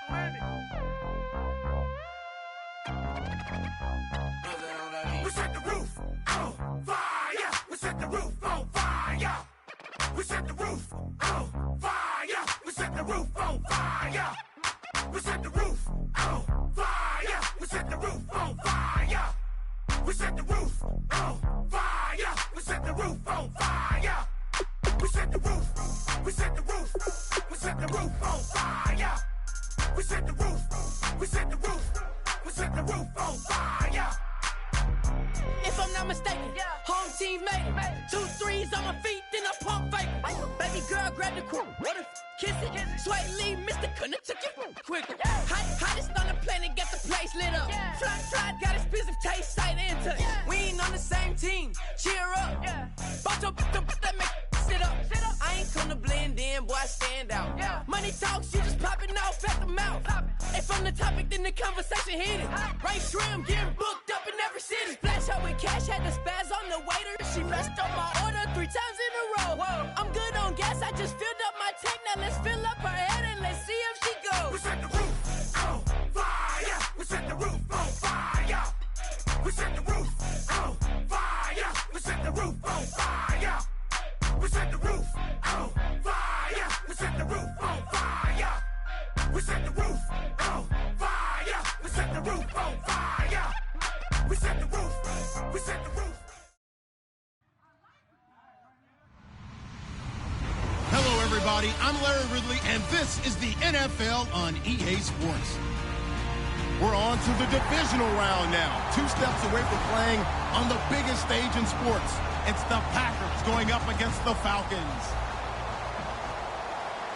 We set the roof on fire. We set the roof on fire. We set the roof on fire. We set the roof on fire. We set the roof on fire. We set the roof on fire. We set the roof on fire. We set the roof on fire. We set the roof. We set the roof. We set the roof on fire. We set the roof. We set the roof. We set the roof on fire. If I'm not mistaken, home team made it. 2 3s on my feet, then I pump fake. Baby girl, grab the crew. Kiss it. Sway Lee, Mr. Couldn't took it quicker. Hottest on the planet, got the place lit up. Fly, got expensive taste, sight into. We ain't on the same team. Cheer up. Bunch of that make sit up. I ain't come to blend in, boy, I stand out. Money talks, you just popping off at the mouth. If I'm the topic, then the conversation heated. Right shrimp, getting booked up in every city. Splash out with cash, had the spaz on the waiter. She messed up my order 3 times in a row. I'm good on gas, I just filled up my tank. Now let's fill up her head and let's see if she goes. We set the roof on fire. We set the roof on fire. We set the roof on fire. We set the roof on fire. We set the roof on fire. We set the roof on fire. We set the roof on fire. We set the roof on fire. We set the roof. We set the roof. Hello, everybody. I'm Larry Ridley, and this is the NFL on EA Sports. We're on to the divisional round now. 2 steps away from playing on the biggest stage in sports. It's the Packers going up against the Falcons.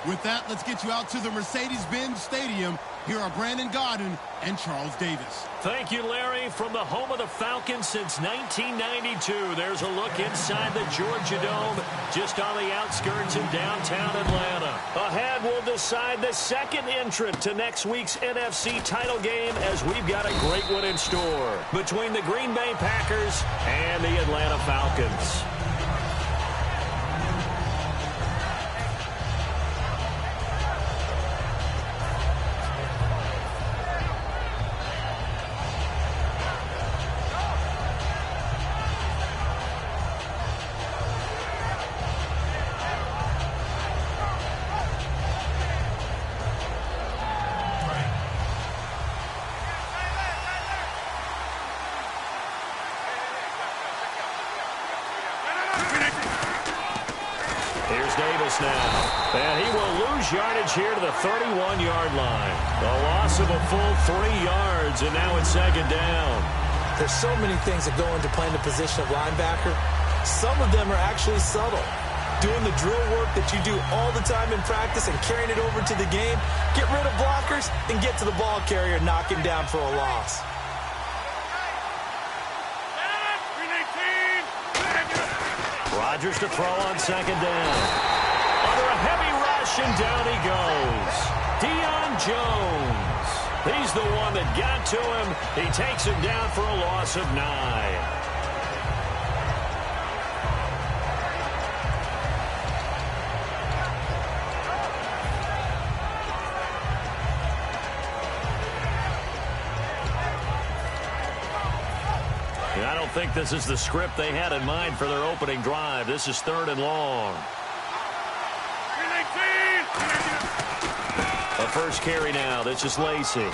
With that, let's get you out to the Mercedes-Benz Stadium. Here are Brandon Godden and Charles Davis. Thank you, Larry. From the home of the Falcons since 1992, there's a look inside the Georgia Dome, just on the outskirts in downtown Atlanta. Ahead, we'll decide the second entrant to next week's NFC title game, as we've got a great one in store between the Green Bay Packers and the Atlanta Falcons. Now, and he will lose yardage here to the 31-yard line. A loss of a full 3 yards, and now it's second down. There's so many things that go into playing the position of linebacker. Some of them are actually subtle. Doing the drill work that you do all the time in practice and carrying it over to the game. Get rid of blockers and get to the ball carrier and knock him down for a loss. Rodgers to throw on second down. Under a heavy rush, and down he goes. Deion Jones. He's the one that got to him. He takes him down for a loss of 9. I don't think this is the script they had in mind for their opening drive. This is 3rd and long. A first carry now. This is Lacy. And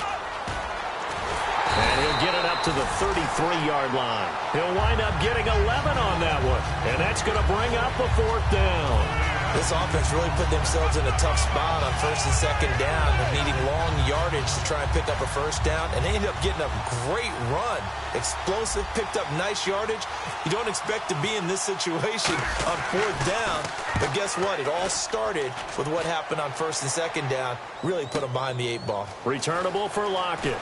he'll get it up to the 33-yard line. He'll wind up getting 11 on that one. And that's going to bring up a 4th down. This offense really put themselves in a tough spot on 1st and 2nd down, needing long yardage to try and pick up a 1st down, and they ended up getting a great run. Explosive, picked up nice yardage. You don't expect to be in this situation on 4th down, but guess what? It all started with what happened on 1st and 2nd down. Really put them behind the 8 ball. Returnable for Lockett.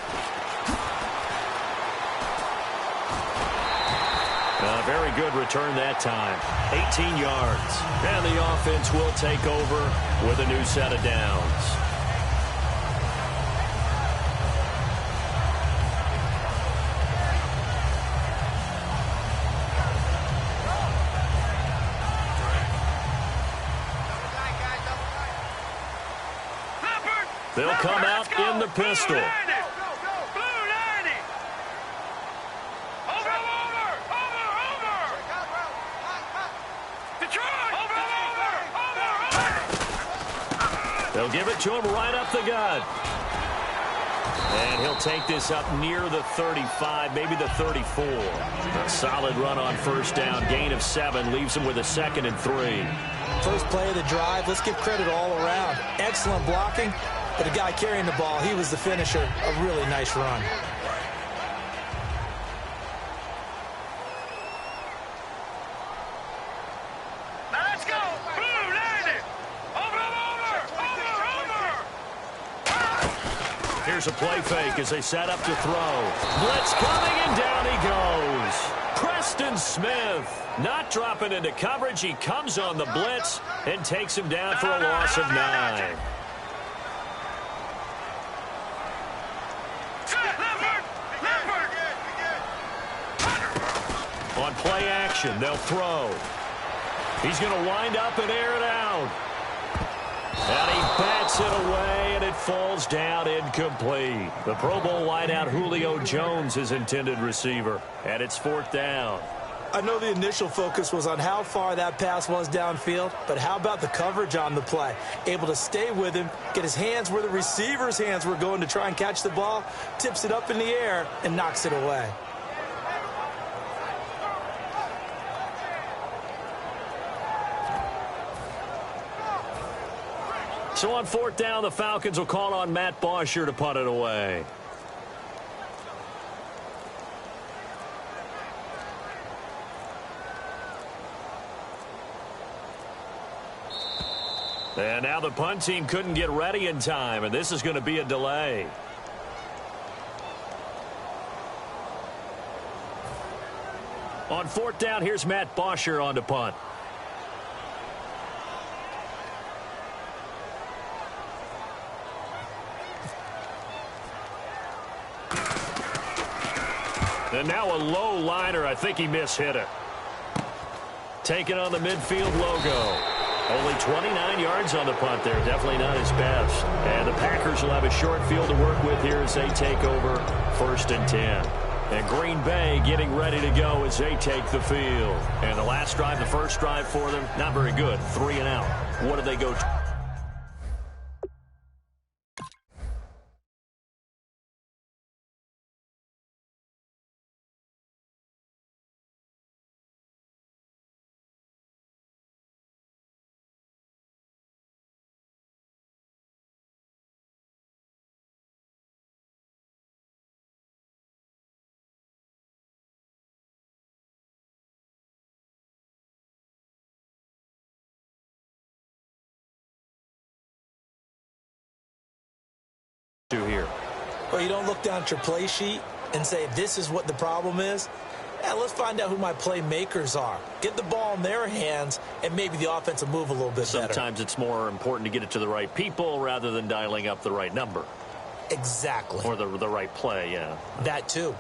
A very good return that time. 18 yards. And the offense will take over with a new set of downs. They'll come out in the pistol. They'll give it to him right up the gut. And he'll take this up near the 35, maybe the 34. A solid run on first down. Gain of 7 leaves him with a 2nd and 3. First play of the drive. Let's give credit all around. Excellent blocking. But the guy carrying the ball, he was the finisher. A really nice run. Here's a play fake as they set up to throw. Blitz coming, and down he goes. Preston Smith not dropping into coverage. He comes on the blitz and takes him down for a loss of 9. On play action, they'll throw. He's going to wind up and air it out. And he bats it away, and it falls down incomplete. The Pro Bowl wideout Julio Jones, his intended receiver. And it's 4th down. I know the initial focus was on how far that pass was downfield, but how about the coverage on the play? Able to stay with him, get his hands where the receiver's hands were going to try and catch the ball, tips it up in the air, and knocks it away. So on 4th down, the Falcons will call on Matt Bosher to punt it away. And now the punt team couldn't get ready in time, and this is going to be a delay. On 4th down, here's Matt Bosher on to punt. And now a low liner. I think he mishit it. Taken on the midfield logo. Only 29 yards on the punt there. Definitely not his best. And the Packers will have a short field to work with here as they take over 1st and 10. And Green Bay getting ready to go as they take the field. And the last drive, the first drive for them, not very good. 3 and out. What do they go to? Here. Well, you don't look down at your play sheet and say, this is what the problem is. Yeah, let's find out who my playmakers are. Get the ball in their hands, and maybe the offense will move a little bit better. Sometimes it's more important to get it to the right people rather than dialing up the right number. Exactly. Or the right play, yeah. That too.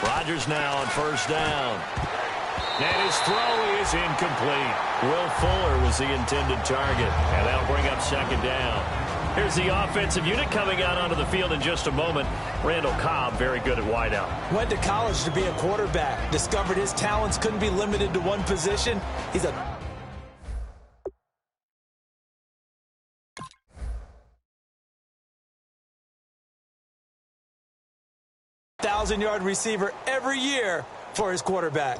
Rodgers now on 1st down. And his throw is incomplete. Will Fuller was the intended target. And that'll bring up 2nd down. Here's the offensive unit coming out onto the field in just a moment. Randall Cobb, very good at wideout. Went to college to be a quarterback. Discovered his talents couldn't be limited to one position. He's a 1,000-yard receiver every year for his quarterback.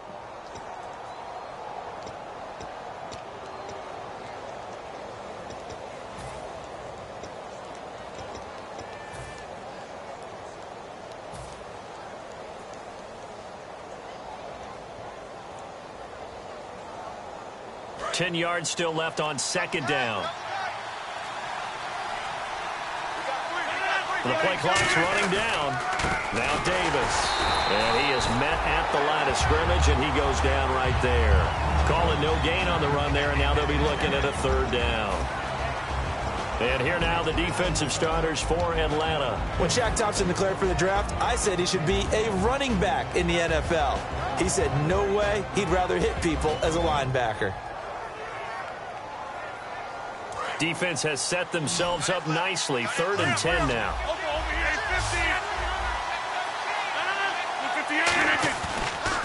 Ten yards still left on 2nd down. The play clock's running down. Now Davis. And he is met at the line of scrimmage, and he goes down right there. Calling no gain on the run there, and now they'll be looking at a 3rd down. And here now the defensive starters for Atlanta. When Shaq Thompson declared for the draft, I said he should be a running back in the NFL. He said no way, he'd rather hit people as a linebacker. Defense has set themselves up nicely. 3rd and 10 now.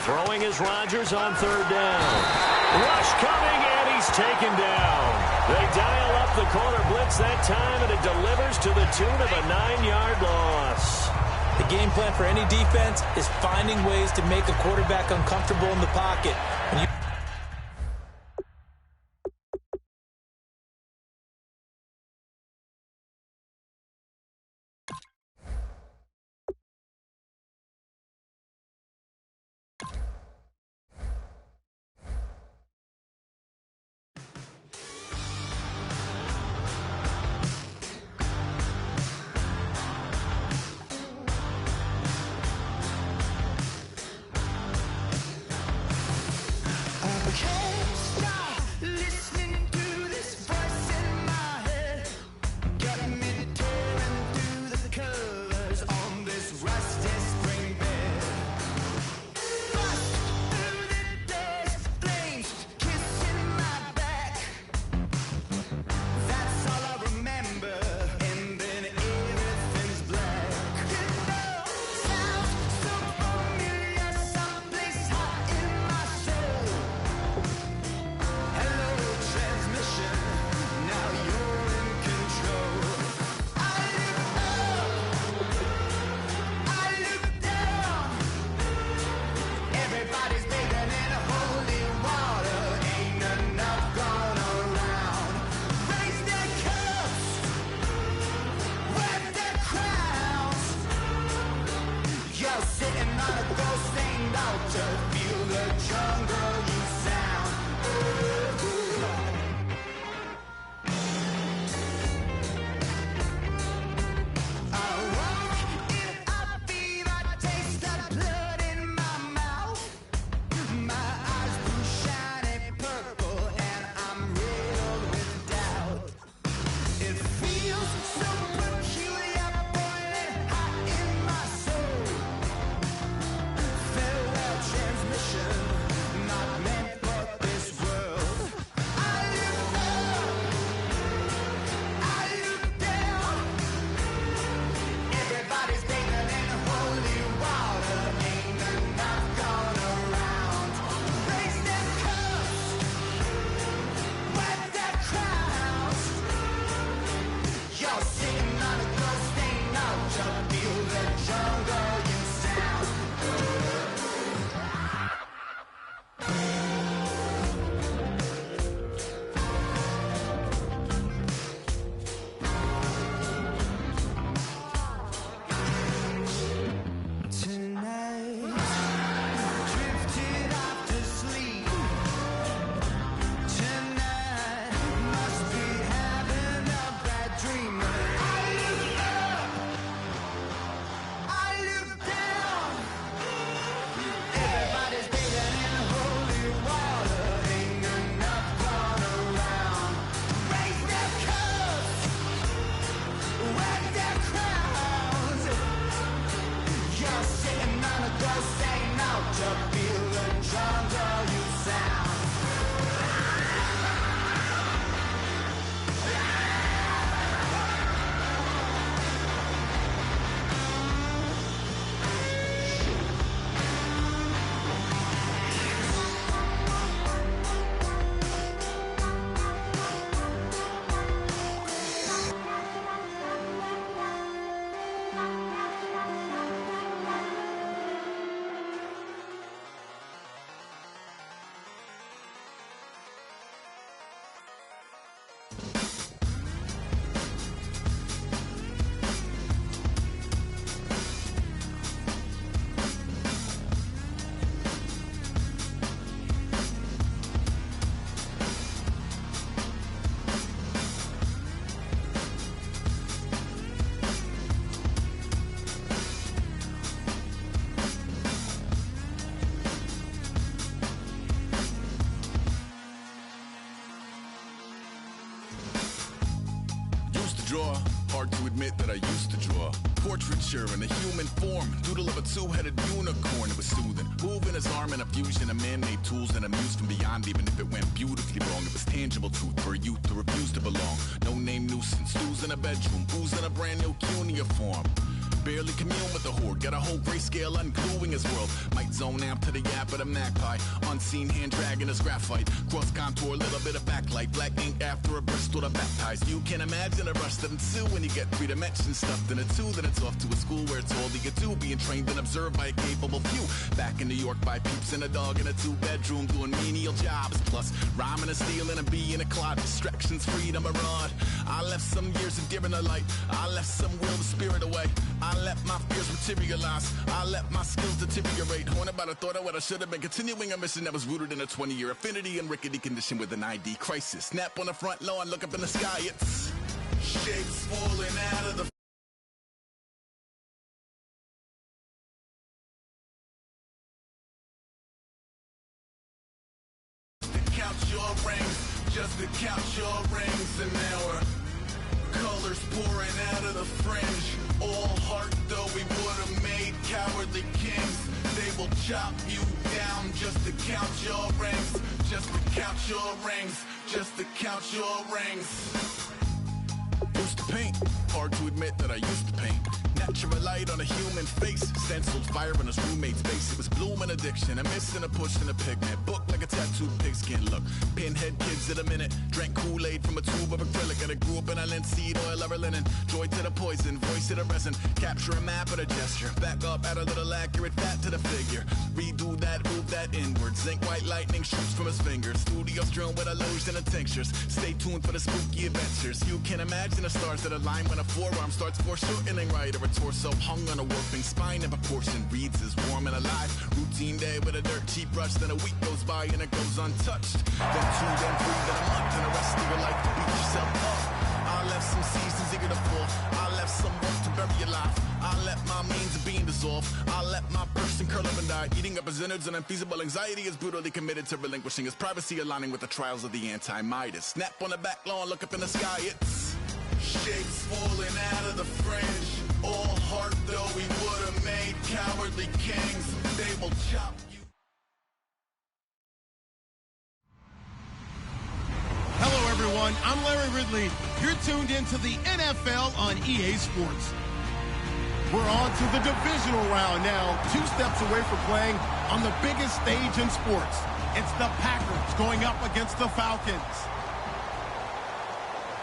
Throwing is Rodgers on 3rd down. Rush coming, and he's taken down. They dial up the corner blitz that time, and it delivers to the tune of a 9-yard loss. The game plan for any defense is finding ways to make a quarterback uncomfortable in the pocket. admit that I used to draw portraiture in a human form, doodle of a two-headed unicorn. It was soothing, moving his arm in a fusion of man-made tools and amused from beyond. Even if it went beautifully wrong, it was tangible truth for a youth to refuse to belong. No name nuisance, who's in a bedroom, who's in a brand new cuneiform. Barely commune with the horde, got a whole grayscale ungluing his world. Might zone amp to the yap of the magpie, unseen hand dragging his graphite. Cross contour, little bit of backlight, black ink after a Bristol to baptize. You can imagine a rush that ensue when you get three dimensions stuffed in a two. Then it's off to a school where it's all you get to, being trained and observed by a capable few. Back in New York by peeps and a dog in a two-bedroom doing menial jobs. Plus rhyming and stealing and being a clod, distractions, freedom, a rod. I left some years of deer in the light, I left some will the spirit away. I let my fears materialize, I let my skills deteriorate. Horn about a thought of what I should have been, continuing a mission that was rooted in a 20-year affinity and rickety condition with an ID crisis. Snap on the front lawn, look up in the sky, it's shapes falling out of the count your rings, just to count your rings. An hour, colors pouring out of the fringe. All heart though we would have made cowardly kings. They will chop you down just to count your rings, just to count your rings, just to count your rings. Used to paint, hard to admit that I used to paint. Natural light on a human face, stenciled fire on his roommate's face. It was bloom and addiction, a miss and a push and a pigment. Book like a tattooed pigskin look. Pinhead kids at a minute, drank Kool-Aid from a tube of acrylic. And I grew up in a linseed oil or a linen. Joy to the poison, voice to the resin. Capture a map of a gesture. Back up, add a little accurate fat to the figure. Redo that, move that inward. Zinc white lightning shoots from his fingers. Studio strewn with illusion and tinctures. Stay tuned for the spooky adventures. You can imagine the stars that align when a forearm starts foreshortening right, or a torso hung on a warping spine in proportion. Reads as warm and alive. Routine day with a dirt cheap brush. Then a week goes by and it goes untouched. Then two, then three, then a month, and the rest of your life to beat yourself up. I left some seasons eager to fall. I left some work to bury alive. I let my means of being dissolved. I let my person curl up and die. Eating up his innards and unfeasible anxiety is brutally committed to relinquishing his privacy, aligning with the trials of the anti-Midas. Snap on the back lawn, look up in the sky, it's shapes falling out of the fringe. All heart though we would have made cowardly kings. They will chop you. Hello, everyone. I'm Larry Ridley. You're tuned into the NFL on EA Sports. We're on to the divisional round now, 2 steps away from playing on the biggest stage in sports. It's the Packers going up against the Falcons.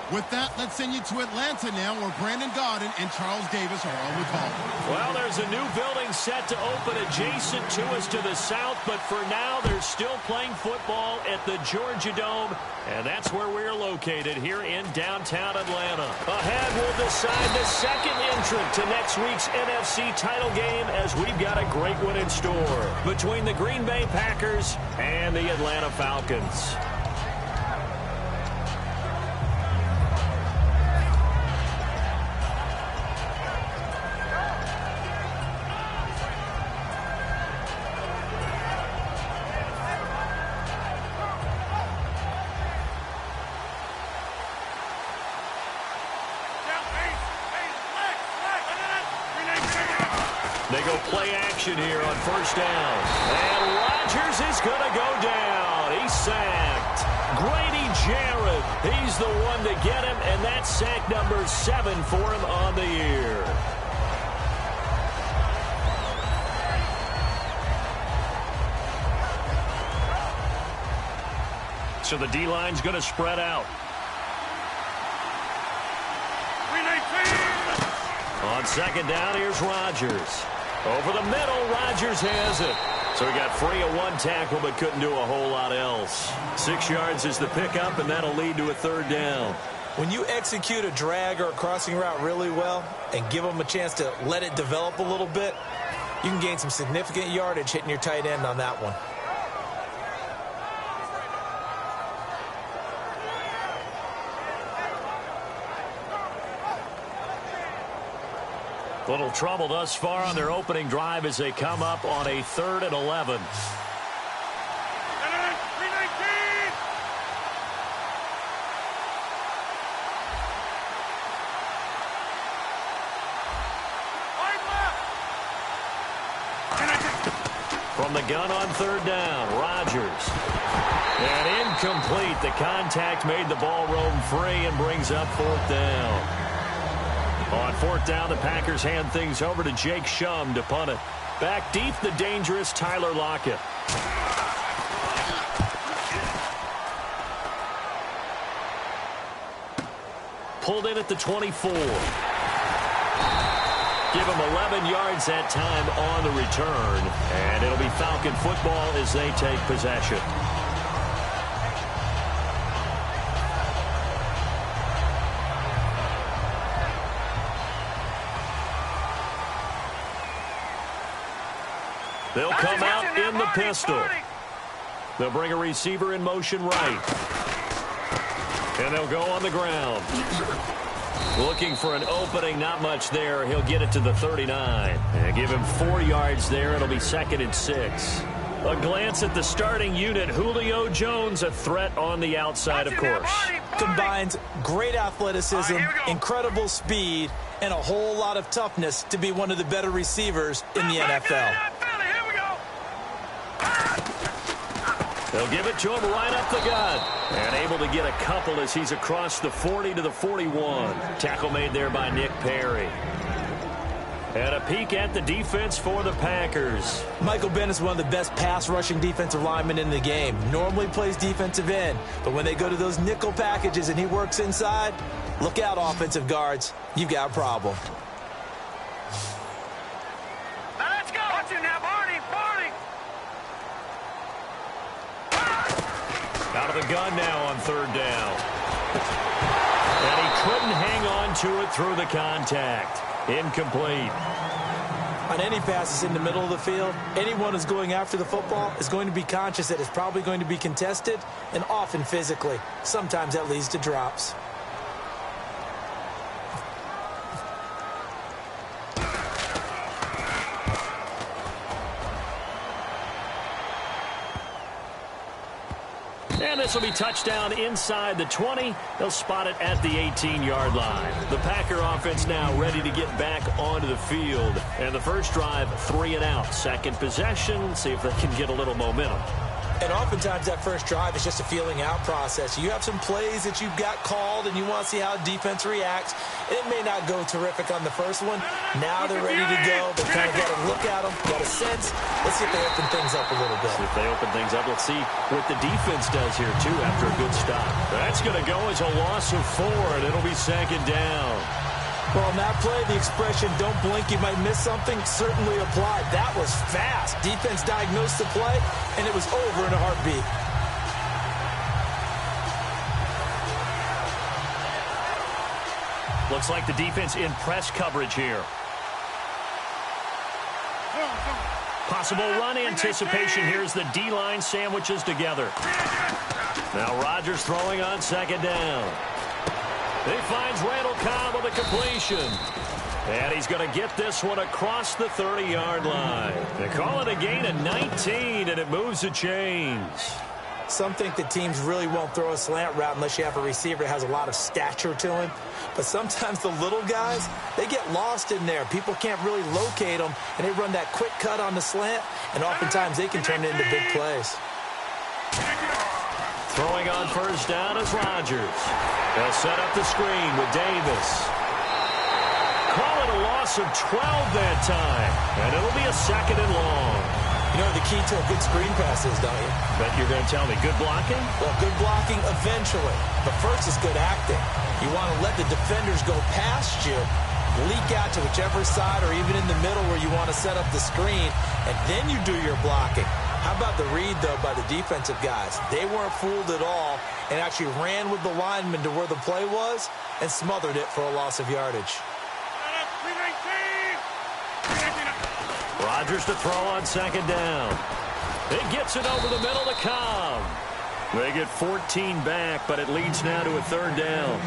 With that, let's send you to Atlanta now, where Brandon Gaudin and Charles Davis are on the call. Well, there's a new building set to open adjacent to us to the south, but for now, they're still playing football at the Georgia Dome, and that's where we're located here in downtown Atlanta. Ahead, we'll decide the second entrant to next week's NFC title game, as we've got a great one in store between the Green Bay Packers and the Atlanta Falcons. They go play action here on first down. And Rodgers is going to go down. He's sacked. Grady Jarrett, he's the one to get him, and that's sack number 7 for him on the year. So the D-line's going to spread out. On second down, here's Rodgers. Over the middle, Rodgers has it. So he got free of one tackle, but couldn't do a whole lot else. 6 yards is the pickup, and that'll lead to a third down. When you execute a drag or a crossing route really well and give them a chance to let it develop a little bit, you can gain some significant yardage hitting your tight end on that one. Little trouble thus far on their opening drive as they come up on a 3rd and 11. From the gun on third down, Rodgers. And incomplete. The contact made the ball roam free and brings up fourth down. On fourth down, the Packers hand things over to Jake Shum to punt it. Back deep, the dangerous Tyler Lockett. Pulled in at the 24. Give him 11 yards that time on the return. And it'll be Falcon football as they take possession. They'll come out in the pistol. They'll bring a receiver in motion right. And they'll go on the ground. Looking for an opening, not much there. He'll get it to the 39. And give him 4 yards there. It'll be 2nd and 6. A glance at the starting unit. Julio Jones, a threat on the outside, of course. Combines great athleticism, incredible speed, and a whole lot of toughness to be one of the better receivers in the NFL. They'll give it to him right up the gut. And able to get a couple as he's across the 40 to the 41. Tackle made there by Nick Perry. And a peek at the defense for the Packers. Michael Bennett is one of the best pass-rushing defensive linemen in the game. Normally plays defensive end, but when they go to those nickel packages and he works inside, look out, offensive guards. You've got a problem. Now let's go. Watch him now, Barney. Out of the gun now on third down. And he couldn't hang on to it through the contact. Incomplete. On any passes in the middle of the field, anyone who's going after the football is going to be conscious that it's probably going to be contested, and often physically. Sometimes that leads to drops. And this will be touchdown inside the 20. They'll spot it at the 18-yard line. The Packer offense now ready to get back onto the field. And the first drive, 3 and out. Second possession, see if they can get a little momentum. And oftentimes that first drive is just a feeling out process. You have some plays that you've got called and you want to see how defense reacts. It may not go terrific on the first one. Now they're ready to go. They've kind of got to look at them, got a sense. Let's see if they open things up a little bit. See if they open things up. Let's see what the defense does here, too, after a good stop. That's going to go as a loss of 4, and it'll be 2nd down. Well, on that play, the expression, don't blink, you might miss something, certainly applied. That was fast. Defense diagnosed the play, and it was over in a heartbeat. Looks like the defense in press coverage here. Possible run anticipation. Here's the D-line sandwiches together. Now Rodgers throwing on 2nd down. He finds Randall Cobb with a completion. And he's going to get this one across the 30-yard line. They call it a gain of 19, and it moves the chains. Some think that teams really won't throw a slant route unless you have a receiver that has a lot of stature to him. But sometimes the little guys, they get lost in there. People can't really locate them, and they run that quick cut on the slant, and oftentimes they can turn it into big plays. Throwing on first down is Rodgers. They'll set up the screen with Davis. Call it a loss of 12 that time, and it'll be a 2nd and long. You know the key to a good screen pass is, don't you? Bet you're going to tell me good blocking? Well, good blocking eventually. But first is good acting. You want to let the defenders go past you, leak out to whichever side or even in the middle where you want to set up the screen, and then you do your blocking. How about the read, though, by the defensive guys? They weren't fooled at all and actually ran with the lineman to where the play was and smothered it for a loss of yardage. Rodgers to throw on 2nd down. He gets it over the middle to Cobb. They get 14 back, but it leads now to a 3rd down.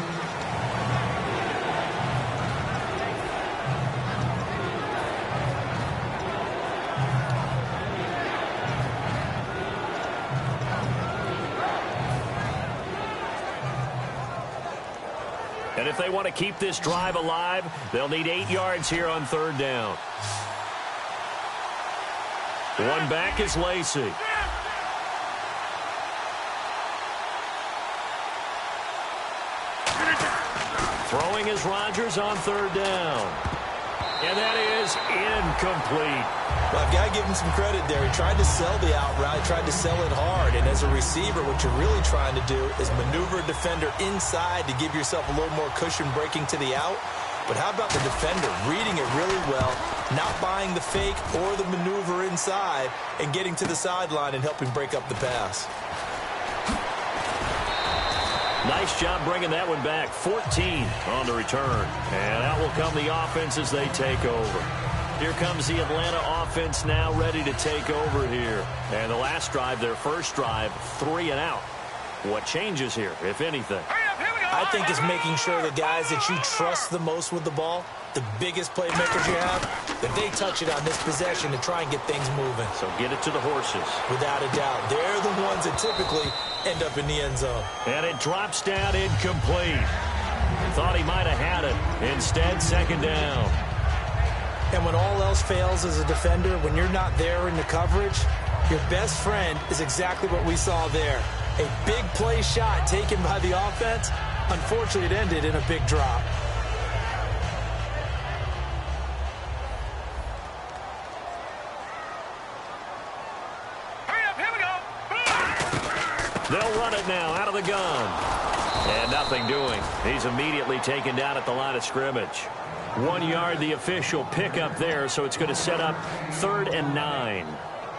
And if they want to keep this drive alive, they'll need 8 yards here on 3rd down. One back is Lacey. Throwing is Rodgers on third down. And that is incomplete. Well, I've got to give him some credit there. He tried to sell the out route, tried to sell it hard. And as a receiver, what you're really trying to do is maneuver a defender inside to give yourself a little more cushion breaking to the out. But how about the defender reading it really well, not buying the fake or the maneuver inside, and getting to the sideline and helping break up the pass. Nice job bringing that one back. 14 on the return. And out will come the offense as they take over. Here comes the Atlanta offense now ready to take over here. And the last drive, their first drive, 3 and out. What changes here, if anything? I think it's making sure the guys that you trust the most with the ball, the biggest playmakers you have, that they touch it on this possession to try and get things moving. So get it to the horses. Without a doubt. They're the ones that typically end up in the end zone. And it drops down incomplete. Thought he might have had it. Instead, second down. And when all else fails as a defender, when you're not there in the coverage, your best friend is exactly what we saw there. A big play shot taken by the offense. Unfortunately, it ended in a big drop. They'll run it now out of the gun. And nothing doing. He's immediately taken down at the line of scrimmage. 1 yard, the official pickup there, so it's going to set up 3rd and 9.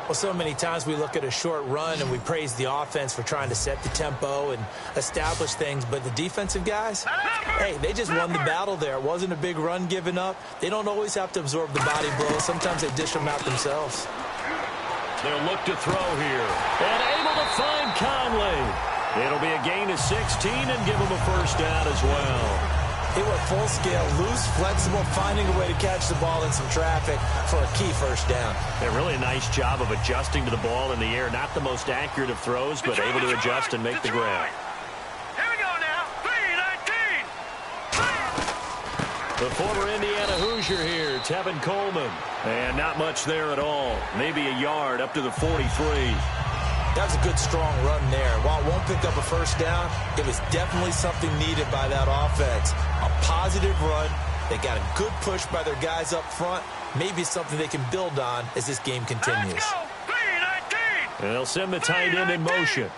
Well, so many times we look at a short run and we praise the offense for trying to set the tempo and establish things, but the defensive guys, hey, they just won the battle there. It wasn't a big run given up. They don't always have to absorb the body blows. Sometimes they dish them out themselves. They'll look to throw here. And able to find Conley. It'll be a gain of 16 and give him a first down as well. He went full scale, loose, flexible, finding a way to catch the ball in some traffic for a key first down. A really nice job of adjusting to the ball in the air. Not the most accurate of throws, but able to adjust and make the grab. Here we go now. 3-19. The former Indiana Hoosier here, Tevin Coleman. And not much there at all. Maybe a yard up to the 43. That was a good, strong run there. While it won't pick up a first down, it was definitely something needed by that offense. A positive run. They got a good push by their guys up front. Maybe something they can build on as this game continues. Let's go. 3-19. And they'll send the tight end in motion.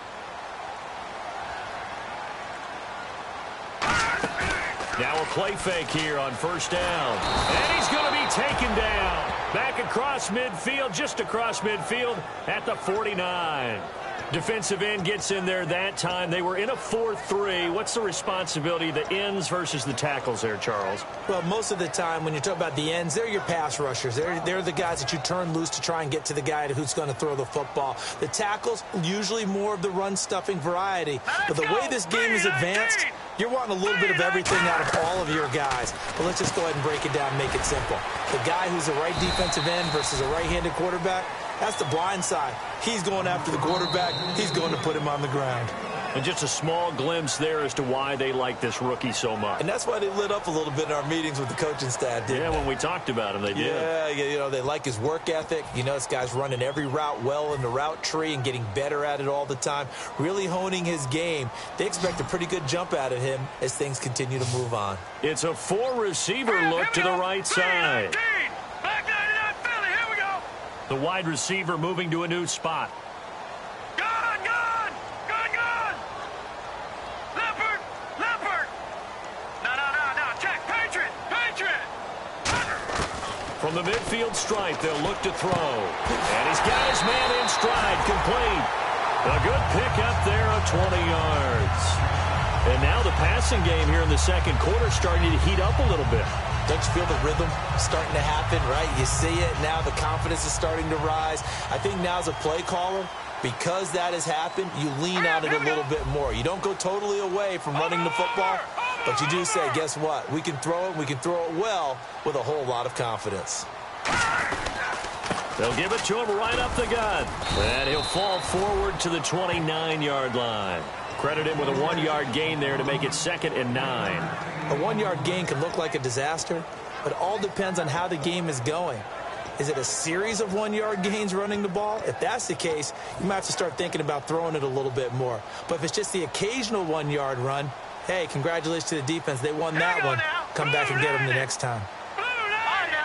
Now a play fake here on first down. And he's going to be taken down. Back across midfield, just across midfield at the 49. Defensive end gets in there that time. They were in a 4-3. What's the responsibility of the ends versus the tackles there, Charles? Well, most of the time when you talk about the ends, they're your pass rushers. They're the guys that you turn loose to try and get to the guy who's going to throw the football. The tackles, usually more of the run-stuffing variety. But the way this game is advanced, you're wanting a little bit of everything out of all of your guys. But let's just go ahead and break it down and make it simple. The guy who's a right defensive end versus a right-handed quarterback, that's the blind side. He's going after the quarterback. He's going to put him on the ground. And just a small glimpse there as to why they like this rookie so much. And that's why they lit up a little bit in our meetings with the coaching staff, didn't they? When we talked about him, they did. Yeah, you know, they like his work ethic. You know, this guy's running every route well in the route tree and getting better at it all the time, really honing his game. They expect a pretty good jump out of him as things continue to move on. It's a 4-receiver look to the right side. The wide receiver moving to a new spot. Gone! Leopard! No, check, Patriot! From the midfield stripe, they'll look to throw. And he's got his man in stride, complete. A good pickup there of 20 yards. And now the passing game here in the second quarter starting to heat up a little bit. Don't you feel the rhythm starting to happen, right? You see it now. The confidence is starting to rise. I think now as a play caller, because that has happened, you lean on it a little bit more. You don't go totally away from running the football, but you do say, guess what? We can throw it. We can throw it well with a whole lot of confidence. They'll give it to him right up the gut. And he'll fall forward to the 29-yard line. Credit him with a 1-yard gain there to make it 2nd and 9. A 1-yard gain can look like a disaster, but it all depends on how the game is going. Is it a series of 1-yard gains running the ball? If that's the case, you might have to start thinking about throwing it a little bit more. But if it's just the occasional 1-yard run, hey, congratulations to the defense. They won that one. Come back and get them the next time.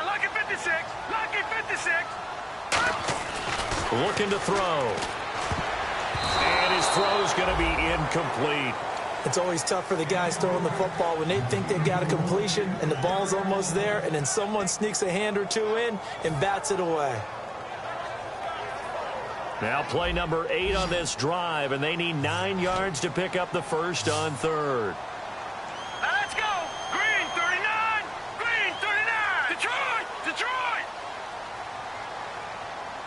Lucky 56. Lucky 56. Looking to throw. And his throw's going to be incomplete. It's always tough for the guys throwing the football when they think they've got a completion and the ball's almost there, and then someone sneaks a hand or two in and bats it away. Now play number 8 on this drive, and they need 9 yards to pick up the first on third. Let's go. Green 39. Green 39. Detroit. Detroit.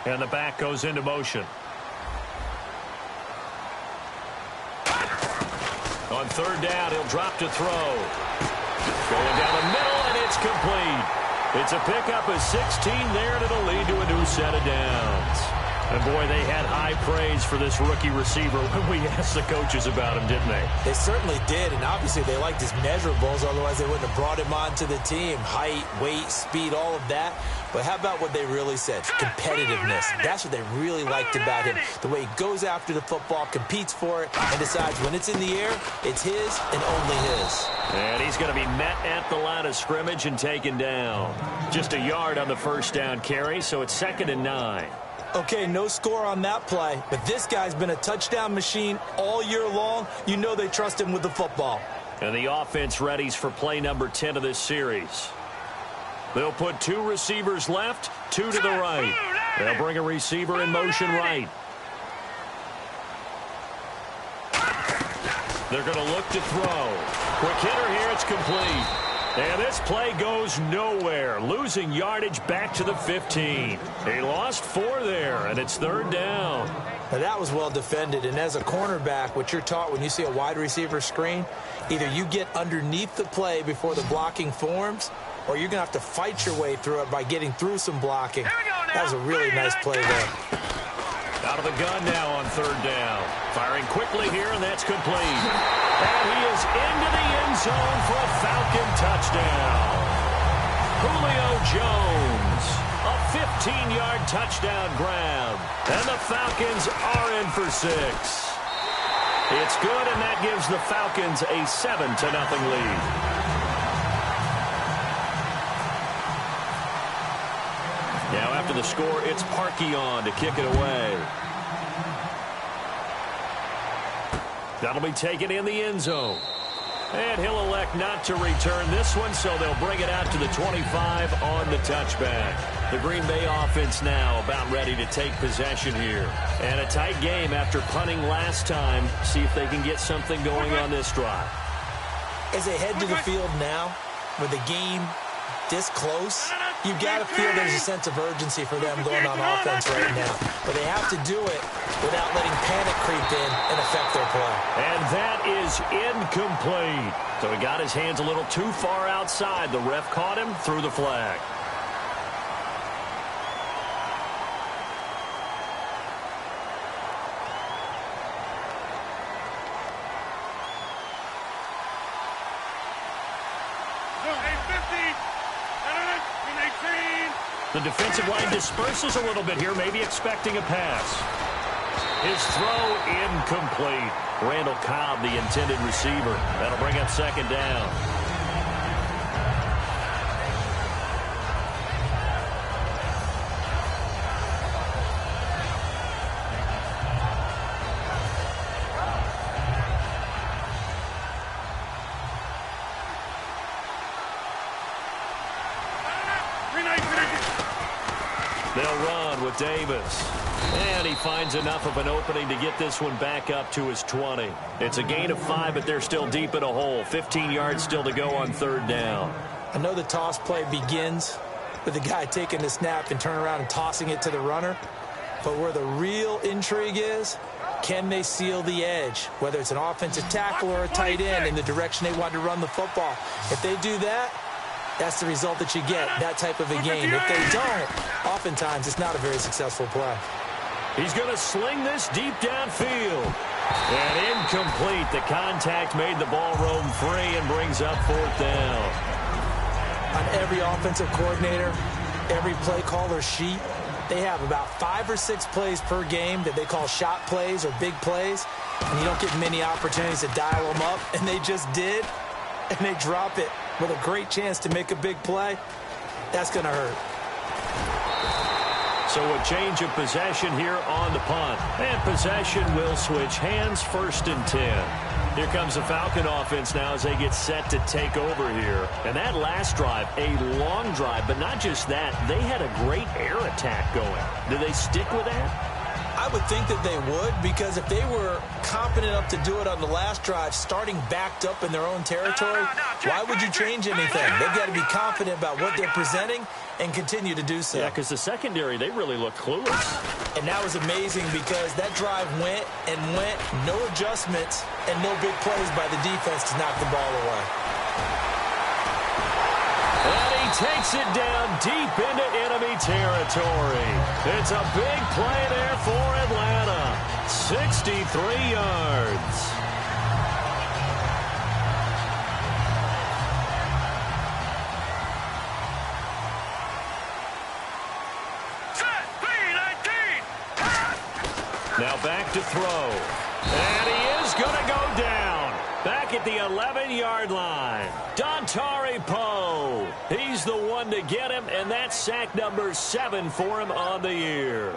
And the back goes into motion. On third down, he'll drop to throw. Going down the middle, and it's complete. It's a pickup of 16 there, and it'll lead to a new set of downs. And, boy, they had high praise for this rookie receiver when we asked the coaches about him, didn't they? They certainly did, and obviously they liked his measurables, otherwise they wouldn't have brought him onto the team. Height, weight, speed, all of that. But how about what they really said? Competitiveness. That's what they really liked about him. The way he goes after the football, competes for it, and decides when it's in the air, it's his and only his. And he's going to be met at the line of scrimmage and taken down. Just a yard on the first down carry, so it's 2nd and 9. Okay, no score on that play, but this guy's been a touchdown machine all year long. You know they trust him with the football. And the offense readies for play number 10 of this series. They'll put 2 receivers left, 2 to the right. They'll bring a receiver in motion right. They're going to look to throw. Quick hitter here, it's complete. And this play goes nowhere, losing yardage back to the 15. He lost 4 there, and it's 3rd down. Now that was well defended, and as a cornerback, what you're taught when you see a wide receiver screen, either you get underneath the play before the blocking forms, or you're going to have to fight your way through it by getting through some blocking. That was a really nice play there. Out of the gun now on 3rd down. Firing quickly here, and that's complete. And he is into the end zone for a Falcon touchdown. Julio Jones, a 15-yard touchdown grab. And the Falcons are in for 6. It's good, and that gives the Falcons a 7-0 lead. Now after the score, it's Parkey on to kick it away. That'll be taken in the end zone. And he'll elect not to return this one, so they'll bring it out to the 25 on the touchback. The Green Bay offense now about ready to take possession here. And a tight game after punting last time. See if they can get something going on this drive. As they head to the field now, with the game this close, you've got to feel there's a sense of urgency for them going on offense right now. But they have to do it without letting panic creep in and affect their play. And that is incomplete. So he got his hands a little too far outside. The ref caught him, threw the flag. The defensive line disperses a little bit here, maybe expecting a pass. His throw incomplete. Randall Cobb, the intended receiver. That'll bring up 2nd down. They'll run with Davis. And he finds enough of an opening to get this one back up to his 20. It's a gain of 5, but they're still deep in a hole. 15 yards still to go on 3rd down. I know the toss play begins with the guy taking the snap and turning around and tossing it to the runner. But where the real intrigue is, can they seal the edge? Whether it's an offensive tackle or a tight end in the direction they want to run the football. If they do that, that's the result that you get, that type of a game. If they don't, oftentimes it's not a very successful play. He's going to sling this deep downfield. And incomplete. The contact made the ball roam free and brings up 4th down. On every offensive coordinator, every play caller sheet, they have about 5 or 6 plays per game that they call shot plays or big plays, and you don't get many opportunities to dial them up, and they just did, and they drop it with a great chance to make a big play. That's going to hurt. So a change of possession here on the punt. And possession will switch hands, 1st and 10. Here comes the Falcon offense now as they get set to take over here. And that last drive, a long drive, but not just that. They had a great air attack going. Do they stick with that? I would think that they would, because if they were competent enough to do it on the last drive, starting backed up in their own territory, why would you change anything? They've got to be confident about what they're presenting and continue to do so. Yeah, because the secondary, they really looked clueless. And that was amazing because that drive went and went, no adjustments, and no big plays by the defense to knock the ball away. And he takes it down deep into enemy territory. It's a big play there for Atlanta. 63 yards. Now back to throw. And he is going to go down. Back at the 11-yard line. Dontari Poe. He's the one to get him, and that's sack number 7 for him on the year.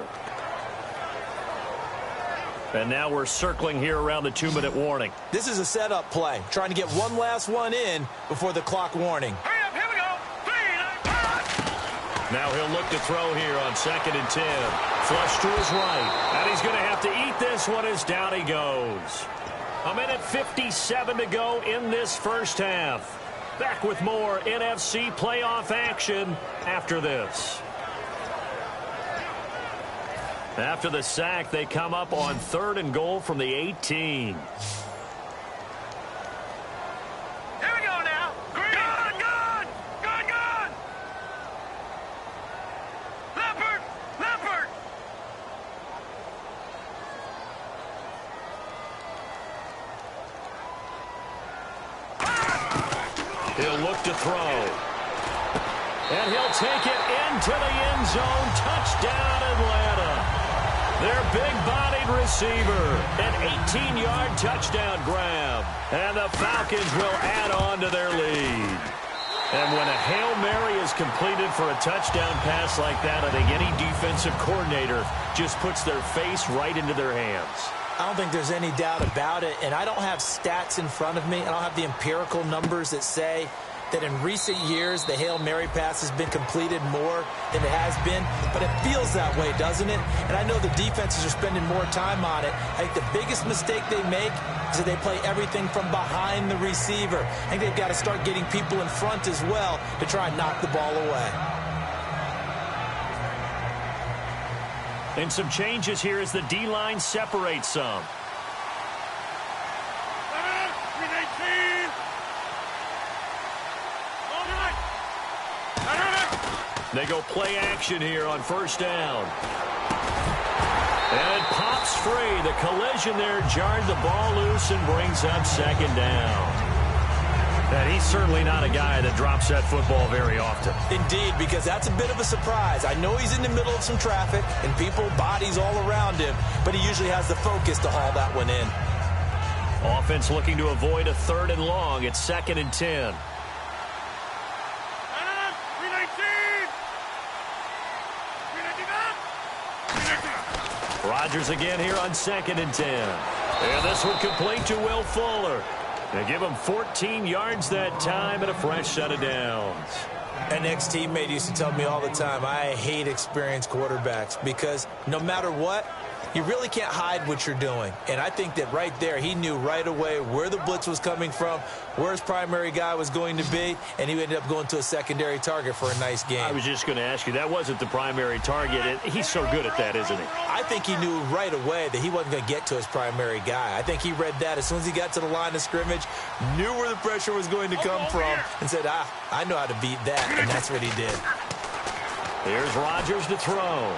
And now we're circling here around the 2-minute warning. This is a setup play, trying to get one last one in before the clock warning. Hurry up, here we go. 3, 9, Now he'll look to throw here on 2nd and 10. Flush to his right. And he's going to have to eat this one as down he goes. A minute 57 to go in this first half. Back with more NFC playoff action after this. After the sack, they come up on 3rd and goal from the 18. Here we go now. Green. Good. Leopard. He'll look to throw. And he'll take it into the end zone. Touchdown, Atlanta. Their big-bodied receiver. An 18-yard touchdown grab. And the Falcons will add on to their lead. And when a Hail Mary is completed for a touchdown pass like that, I think any defensive coordinator just puts their face right into their hands. I don't think there's any doubt about it, and I don't have stats in front of me. I don't have the empirical numbers that say that in recent years the Hail Mary pass has been completed more than it has been, but it feels that way, doesn't it? And I know the defenses are spending more time on it. I think the biggest mistake they make is that they play everything from behind the receiver. I think they've got to start getting people in front as well to try and knock the ball away. And some changes here as the D-line separates some. They go play action here on 1st down. And it pops free. The collision there jarred the ball loose and brings up 2nd down. And he's certainly not a guy that drops that football very often. Indeed, because that's a bit of a surprise. I know he's in the middle of some traffic and people, bodies all around him, but he usually has the focus to haul that one in. Offense looking to avoid a 3rd and long. It's 2nd and 10. Rodgers again here on 2nd and 10. And this one complete to Will Fuller. They give him 14 yards that time and a fresh set of downs. An ex-teammate used to tell me all the time, I hate experienced quarterbacks because no matter what, you really can't hide what you're doing. And I think that right there, he knew right away where the blitz was coming from, where his primary guy was going to be, and he ended up going to a secondary target for a nice game. I was just going to ask you, that wasn't the primary target. And he's so good at that, isn't he? I think he knew right away that he wasn't going to get to his primary guy. I think he read that as soon as he got to the line of scrimmage, knew where the pressure was going to come from, and said, I know how to beat that, and that's what he did. Here's Rodgers to throw.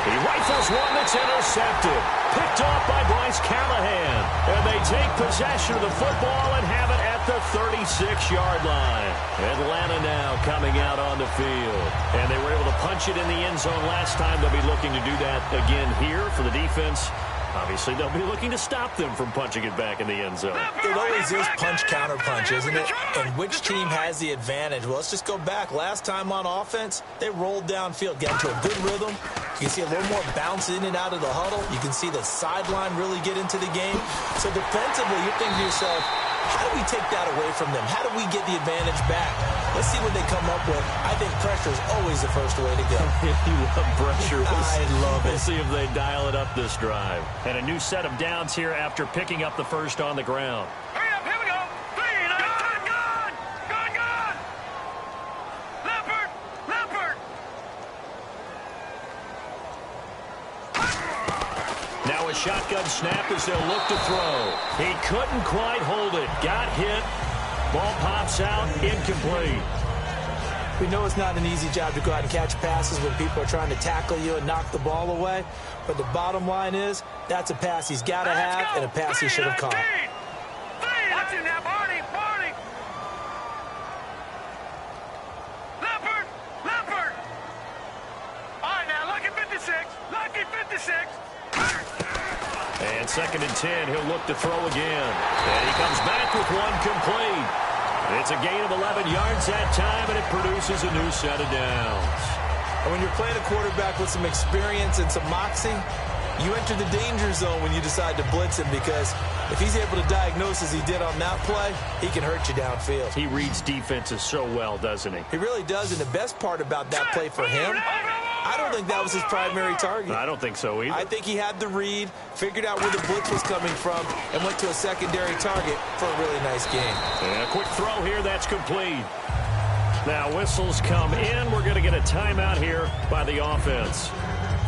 He rifles one that's intercepted. Picked off by Bryce Callahan. And they take possession of the football and have it at the 36-yard line. Atlanta now coming out on the field. And they were able to punch it in the end zone last time. They'll be looking to do that again here for the defense. Obviously, they'll be looking to stop them from punching it back in the end zone. It always is punch-counter-punch, isn't it? And which team has the advantage? Well, let's just go back. Last time on offense, they rolled downfield, got into a good rhythm. You can see a little more bounce in and out of the huddle. You can see the sideline really get into the game. So defensively, you're thinking to yourself, how do we take that away from them? How do we get the advantage back? Let's see what they come up with. I think pressure is always the first way to go. You love pressure. I love it. We'll see if they dial it up this drive. And a new set of downs here after picking up the first on the ground. Hurry up, here we go. Gone. Leopard. Now a shotgun snap as they'll look to throw. He couldn't quite hold it. Got hit. Ball pops out. Incomplete. We know it's not an easy job to go out and catch passes when people are trying to tackle you and knock the ball away. But the bottom line is, that's a pass he's got to have and a pass he should have caught. Watch him now, Barney. Leopard. All right, now, lucky 56. And 2nd and 10, he'll look to throw again. And he comes back with one complete. It's a gain of 11 yards that time, and it produces a new set of downs. And when you're playing a quarterback with some experience and some moxie, you enter the danger zone when you decide to blitz him, because if he's able to diagnose as he did on that play, he can hurt you downfield. He reads defenses so well, doesn't he? He really does, and the best part about that play for him, I don't think that was his primary target. I don't think so either. I think he had the read, figured out where the blitz was coming from, and went to a secondary target for a really nice game. And a quick throw here, that's complete. Now whistles come in. We're going to get a timeout here by the offense.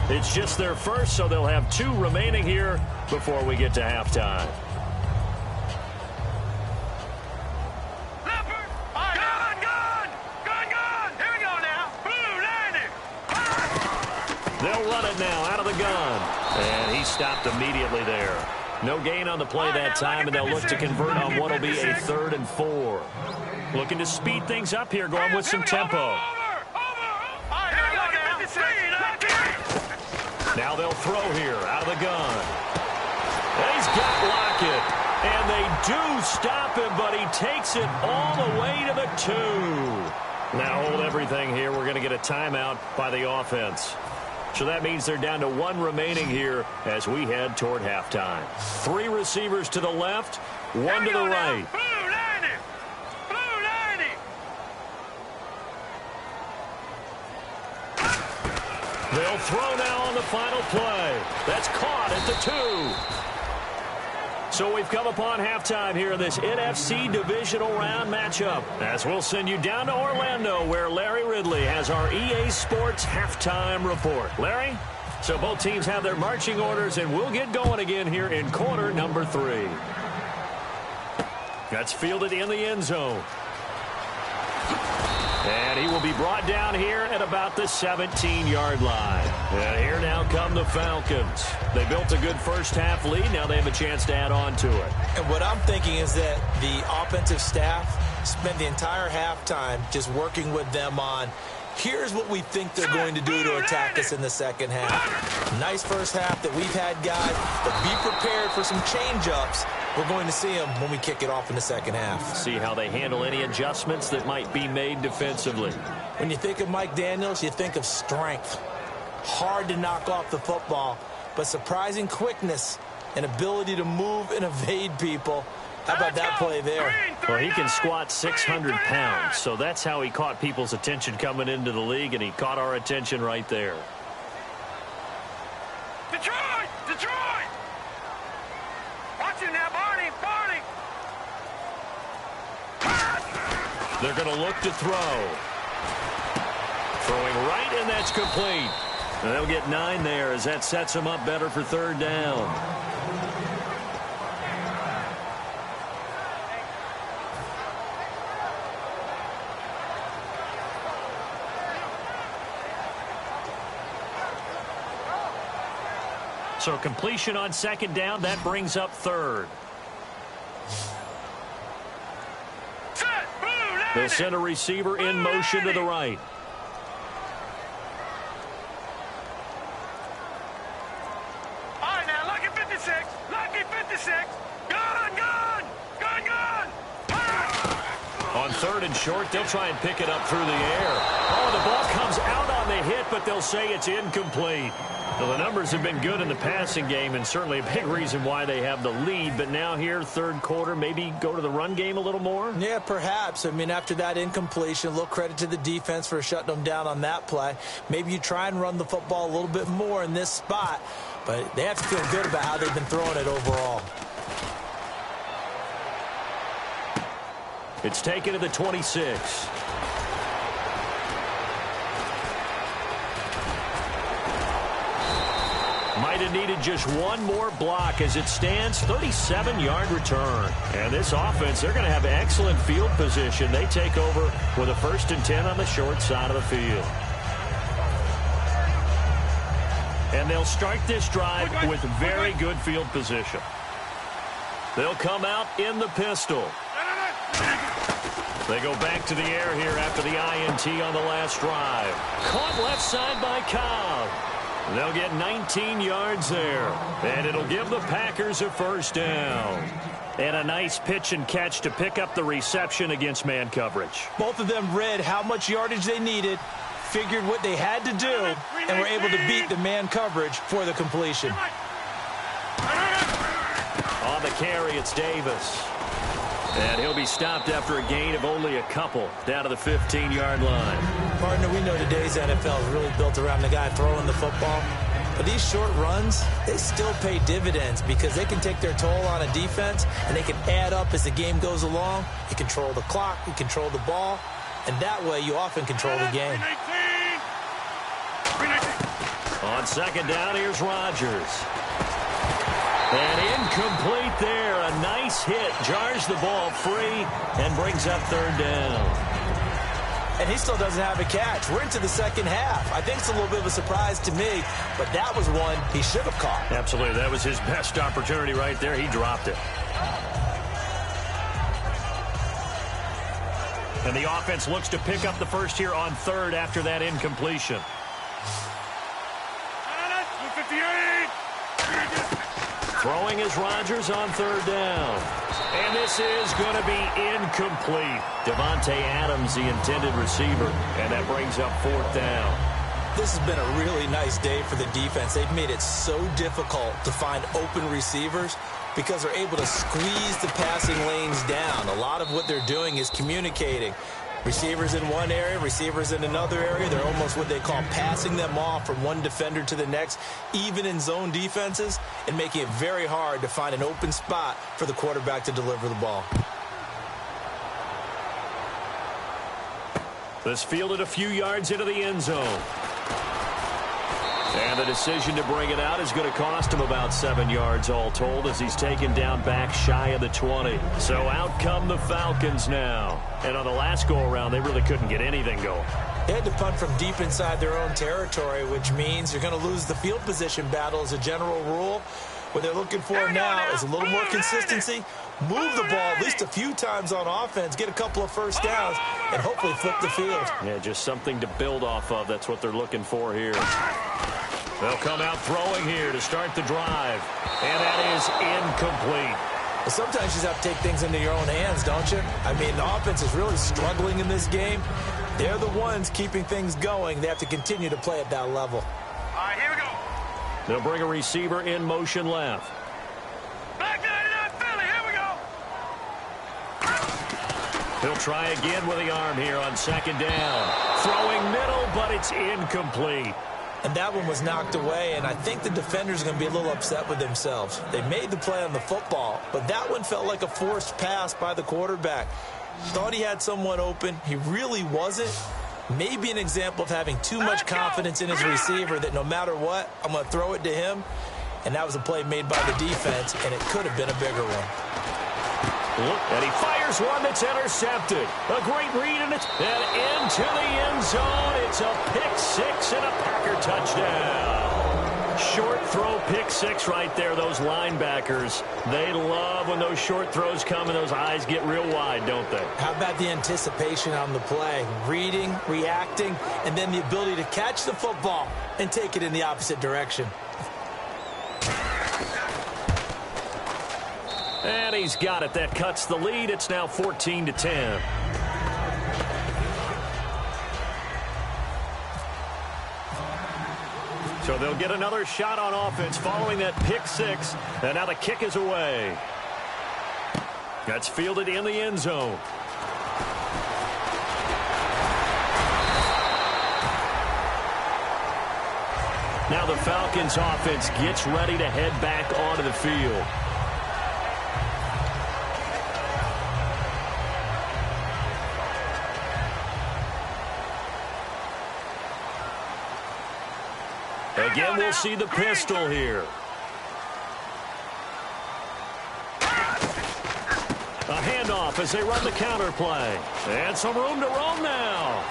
It's just their first, so they'll have 2 remaining here before we get to halftime. They'll run it now out of the gun. And he stopped immediately there. No gain on the play that time, and they'll look to convert on what will be a 3rd and 4. Looking to speed things up here, going with some tempo. Now they'll throw here out of the gun. And he's got Lockett. And they do stop him, but he takes it all the way to the 2. Now hold everything here. We're going to get a timeout by the offense. So that means they're down to 1 remaining here as we head toward halftime. 3 receivers to the left, 1 to the right. Blue 90. They'll throw now on the final play. That's caught at the 2. So we've come upon halftime here in this NFC divisional round matchup, as we'll send you down to Orlando, where Larry Ridley has our EA Sports halftime report. Larry? So both teams have their marching orders, and we'll get going again here in quarter number 3. That's fielded in the end zone. And he will be brought down here at about the 17-yard line. And here now come the Falcons. They built a good first-half lead. Now they have a chance to add on to it. And what I'm thinking is that the offensive staff spent the entire halftime just working with them on, here's what we think they're going to do to attack us in the second half. Nice first half that we've had, guys, but be prepared for some change-ups. We're going to see them when we kick it off in the second half. See how they handle any adjustments that might be made defensively. When you think of Mike Daniels, you think of strength. Hard to knock off the football, but surprising quickness and ability to move and evade people. How about that play there? Well, he can squat 600 pounds, so that's how he caught people's attention coming into the league, and he caught our attention right there. Detroit! Watch him now, Barney! They're going to look to throw. Throwing right, and that's complete. And they'll get 9 there as that sets them up better for 3rd down. So completion on second down, that brings up third. They'll send a receiver in motion to the right. All right, now, lucky 56. Lucky 56. Gone. On third and short, they'll try and pick it up through the air. Oh, the ball comes out on the hit, but they'll say it's incomplete. Well, the numbers have been good in the passing game, and certainly a big reason why they have the lead. But now here, third quarter, maybe go to the run game a little more? Yeah, perhaps. I mean, after that incompletion, a little credit to the defense for shutting them down on that play. Maybe you try and run the football a little bit more in this spot, but they have to feel good about how they've been throwing it overall. It's taken to the 26. Might have needed just one more block. As it stands, 37-yard return. And this offense, they're going to have excellent field position. They take over with a 1st and 10 on the short side of the field. And they'll start this drive with very good field position. They'll come out in the pistol. They go back to the air here after the INT on the last drive. Caught left side by Cobb. They'll get 19 yards there, and it'll give the Packers a 1st down. And a nice pitch and catch to pick up the reception against man coverage. Both of them read how much yardage they needed, figured what they had to do, and were able to beat the man coverage for the completion. On the carry, it's Davis. And he'll be stopped after a gain of only a couple down to the 15-yard line. Partner, we know today's NFL is really built around the guy throwing the football. But these short runs, they still pay dividends because they can take their toll on a defense, and they can add up as the game goes along. You control the clock, you control the ball, and that way you often control the game. On second down, here's Rodgers. And incomplete there. A nice hit. Jars the ball free and brings up 3rd down. And he still doesn't have a catch. We're into the second half. I think it's a little bit of a surprise to me, but that was one he should have caught. Absolutely. That was his best opportunity right there. He dropped it. And the offense looks to pick up the first here on 3rd after that incompletion. 58. Throwing is Rodgers on 3rd down. And this is going to be incomplete. Devontae Adams, the intended receiver. And that brings up 4th down. This has been a really nice day for the defense. They've made it so difficult to find open receivers because they're able to squeeze the passing lanes down. A lot of what they're doing is communicating. Receivers in one area, receivers in another area. They're almost what they call passing them off from one defender to the next, even in zone defenses, and making it very hard to find an open spot for the quarterback to deliver the ball. This fielded a few yards into the end zone. And the decision to bring it out is going to cost him about 7 yards all told as he's taken down back shy of the 20. So out come the Falcons now. And on the last go-around, they really couldn't get anything going. They had to punt from deep inside their own territory, which means you're going to lose the field position battle as a general rule. What they're looking for now is a little more consistency, move the ball at least a few times on offense, get a couple of 1st downs, and hopefully flip the field. Yeah, just something to build off of. That's what they're looking for here. They'll come out throwing here to start the drive. And that is incomplete. Well, sometimes you just have to take things into your own hands, don't you? I mean, the offense is really struggling in this game. They're the ones keeping things going. They have to continue to play at that level. All right, here we go. They'll bring a receiver in motion left. Back 99 Philly, here we go. He'll try again with the arm here on 2nd down. Throwing middle, but it's incomplete. And that one was knocked away, and I think the defenders are going to be a little upset with themselves. They made the play on the football, but that one felt like a forced pass by the quarterback. Thought he had someone open. He really wasn't. Maybe an example of having too much confidence in his receiver that no matter what, I'm going to throw it to him. And that was a play made by the defense, and it could have been a bigger one. And he fires one that's intercepted. A great read, and into the end zone. It's a pick 6 and a Packer touchdown. Short throw pick six right there, those linebackers. They love when those short throws come and those eyes get real wide, don't they? How about the anticipation on the play? Reading, reacting, and then the ability to catch the football and take it in the opposite direction. And he's got it. That cuts the lead. It's now 14-10. So they'll get another shot on offense following that pick six. And now the kick is away. That's fielded in the end zone. Now the Falcons offense gets ready to head back onto the field. Again, we'll see the pistol here. A handoff as they run the counter play. And some room to roam now.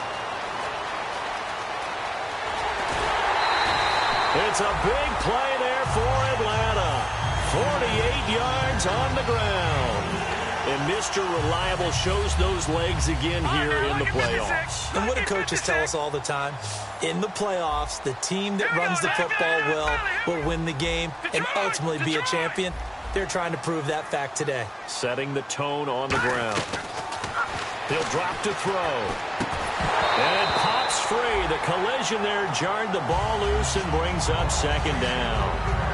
It's a big play there for Atlanta. 48 yards on the ground. And Mr. Reliable shows those legs again here in the playoffs. And what do coaches tell us all the time? In the playoffs, the team that runs the football well will win the game and ultimately be a champion. They're trying to prove that fact today. Setting the tone on the ground. He'll drop to throw. And it pops free. The collision there jarred the ball loose and brings up second down.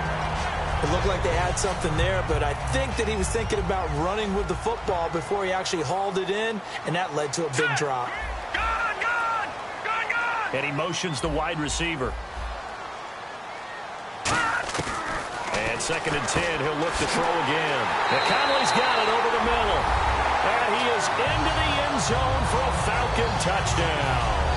It looked like they had something there, but I think that he was thinking about running with the football before he actually hauled it in, and that led to a big drop. And he motions the wide receiver. And 2nd and 10, he'll look to throw again. And Conley's got it over the middle. And he is into the end zone for a Falcon touchdown.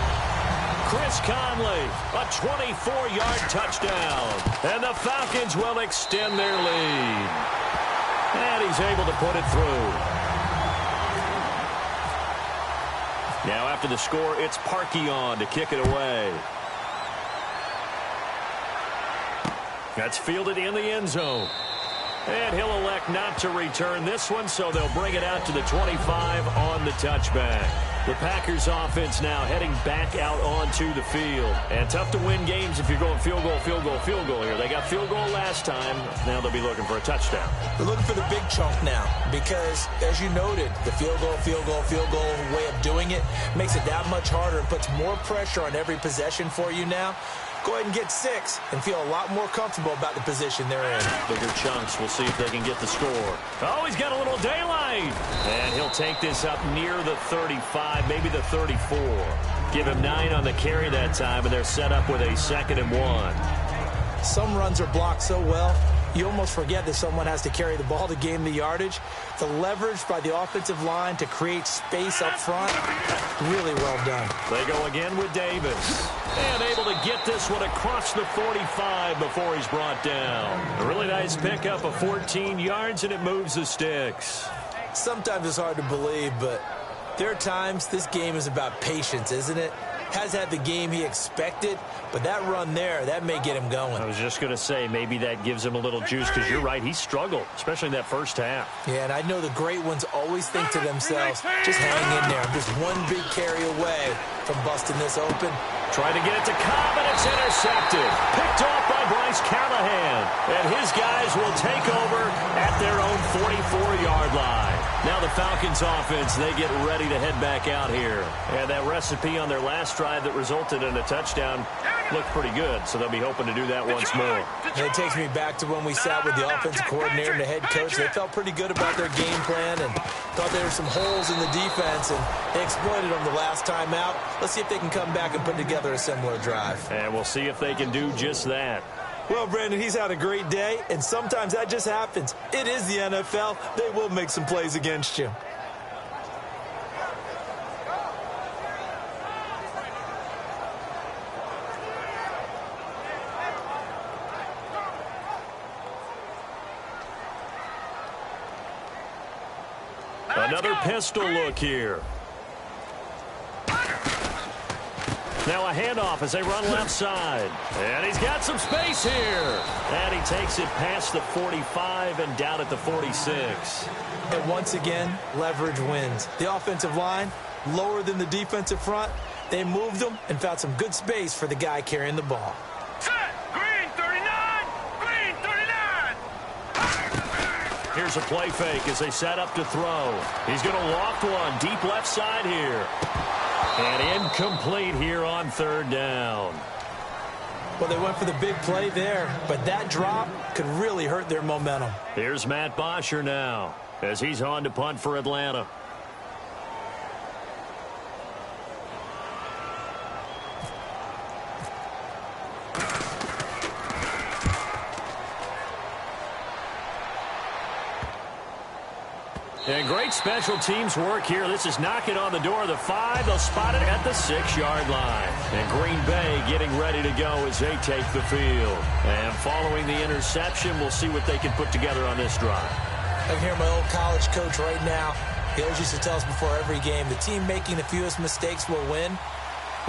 Chris Conley, a 24-yard touchdown. And the Falcons will extend their lead. And he's able to put it through. Now after the score, it's Parkey on to kick it away. That's fielded in the end zone. And he'll elect not to return this one, so they'll bring it out to the 25 on the touchback. The Packers offense now heading back out onto the field. And tough to win games if you're going field goal, field goal, field goal here. They got field goal last time. Now they'll be looking for a touchdown. They're looking for the big chunk now because, as you noted, the field goal, field goal, field goal way of doing it makes it that much harder and puts more pressure on every possession for you now. Go ahead and get 6 and feel a lot more comfortable about the position they're in. Bigger chunks. We'll see if they can get the score. Oh, he's got a little daylight. And he'll take this up near the 35, maybe the 34. Give him 9 on the carry that time, and they're set up with a 2nd and 1. Some runs are blocked so well, you almost forget that someone has to carry the ball to gain the yardage. The leverage by the offensive line to create space up front, really well done. They go again with Davis. And able to get this one across the 45 before he's brought down. A really nice pickup of 14 yards, and it moves the sticks. Sometimes it's hard to believe, but there are times this game is about patience, isn't it? Has had the game he expected, but that run there, that may get him going. I was just going to say, maybe that gives him a little juice, because you're right, he struggled, especially in that first half. Yeah, and I know the great ones always think to themselves, just hang in there. I'm just one big carry away from busting this open. Trying to get it to Cobb, and it's intercepted. Picked off by Bryce Callahan. And his guys will take over at their own 44-yard line. Now the Falcons offense, they get ready to head back out here. And that recipe on their last drive that resulted in a touchdown looked pretty good, so they'll be hoping to do that once more. And it takes me back to when we sat with the offensive coordinator and the head coach. They felt pretty good about their game plan and thought there were some holes in the defense, and they exploited them the last time out. Let's see if they can come back and put together a similar drive. And we'll see if they can do just that. Well, Brandon, he's had a great day, and sometimes that just happens. It is the NFL. They will make some plays against you. Another pistol look here. Now a handoff as they run left side. And he's got some space here. And he takes it past the 45 and down at the 46. And once again, leverage wins. The offensive line, lower than the defensive front. They moved them and found some good space for the guy carrying the ball. Set! Green 39! Green 39! Here's a play fake as they set up to throw. He's going to loft one deep left side here. And incomplete here on third down. Well, they went for the big play there, but that drop could really hurt their momentum. Here's Matt Bosher now as he's on to punt for Atlanta. And great special teams work here. This is knocking on the door of the 5. They'll spot it at the 6-yard line. And Green Bay getting ready to go as they take the field. And following the interception, we'll see what they can put together on this drive. I can hear my old college coach right now. He always used to tell us before every game, the team making the fewest mistakes will win.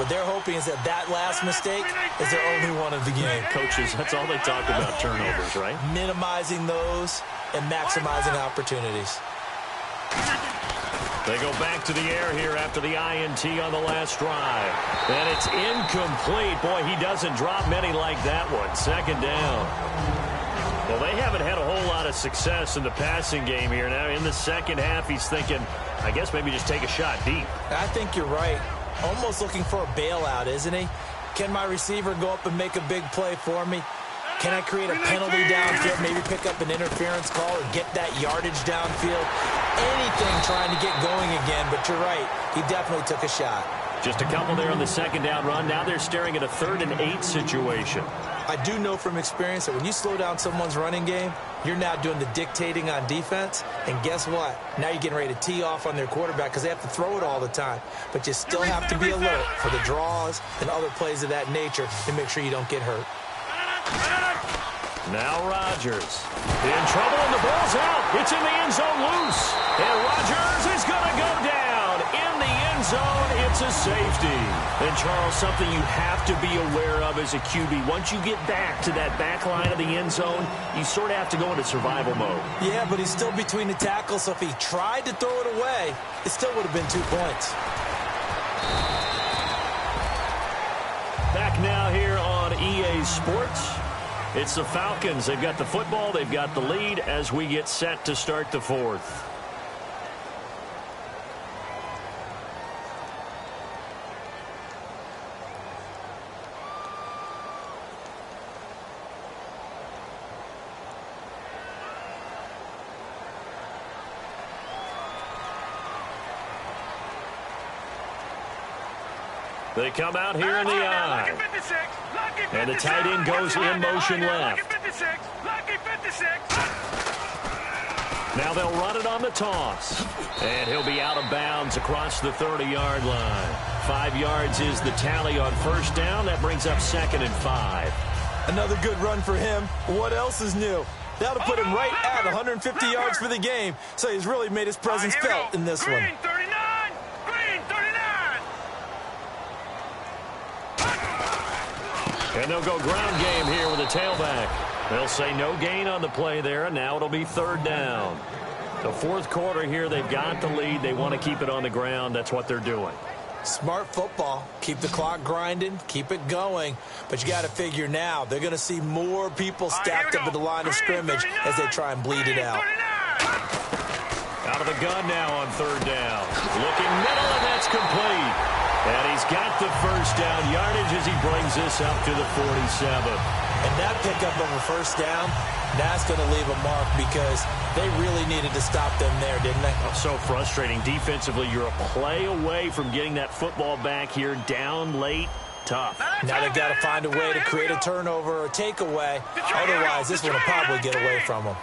What they're hoping is that that last mistake is their only one of the game. Coaches, that's all they talk about, turnovers, right? Minimizing those and maximizing opportunities. They go back to the air here after the INT on the last drive. And it's incomplete. Boy, he doesn't drop many like that one. Second down. Well, they haven't had a whole lot of success in the passing game here. Now, in the second half, he's thinking, I guess maybe just take a shot deep. I think you're right. Almost looking for a bailout, isn't he? Can my receiver go up and make a big play for me? Can I create a penalty downfield, maybe pick up an interference call or get that yardage downfield? Anything trying to get going again, but you're right. He definitely took a shot. Just a couple there on the second down run. Now they're staring at a 3rd and 8 situation. I do know from experience that when you slow down someone's running game, you're now doing the dictating on defense. And guess what? Now you're getting ready to tee off on their quarterback because they have to throw it all the time. But you still have to be alert for the draws and other plays of that nature to make sure you don't get hurt. Now Rodgers in trouble and the ball's out. It's in the end zone loose. And Rodgers is going to go down in the end zone. It's a safety. And Charles, something you have to be aware of as a QB. Once you get back to that back line of the end zone, you sort of have to go into survival mode. Yeah, but he's still between the tackles, so if he tried to throw it away, it still would have been 2 points. Back now here on EA Sports. It's the Falcons. They've got the football. They've got the lead as we get set to start the 4th. They come out here in the eye. And the tight end goes in motion left. Now they'll run it on the toss. And he'll be out of bounds across the 30-yard line. 5 yards is the tally on first down. That brings up 2nd and 5. Another good run for him. What else is new? That'll put him right at 150 yards for the game. So he's really made his presence felt in this one. And they'll go ground game here with a tailback. They'll say no gain on the play there, and now it'll be 3rd down. The 4th quarter here, they've got the lead. They want to keep it on the ground. That's what they're doing. Smart football. Keep the clock grinding. Keep it going. But you got to figure now, they're going to see more people stacked up at the line of scrimmage as they try and bleed it out. Out of the gun now on 3rd down. Looking middle, and that's complete. And he's got the first down yardage as he brings this up to the 47. And that pickup of a first down, that's going to leave a mark because they really needed to stop them there, didn't they? Oh, so frustrating. Defensively, you're a play away from getting that football back here down late. Tough. Now they've got to find a way to create a turnover or a takeaway. Otherwise, this one will probably get away from them.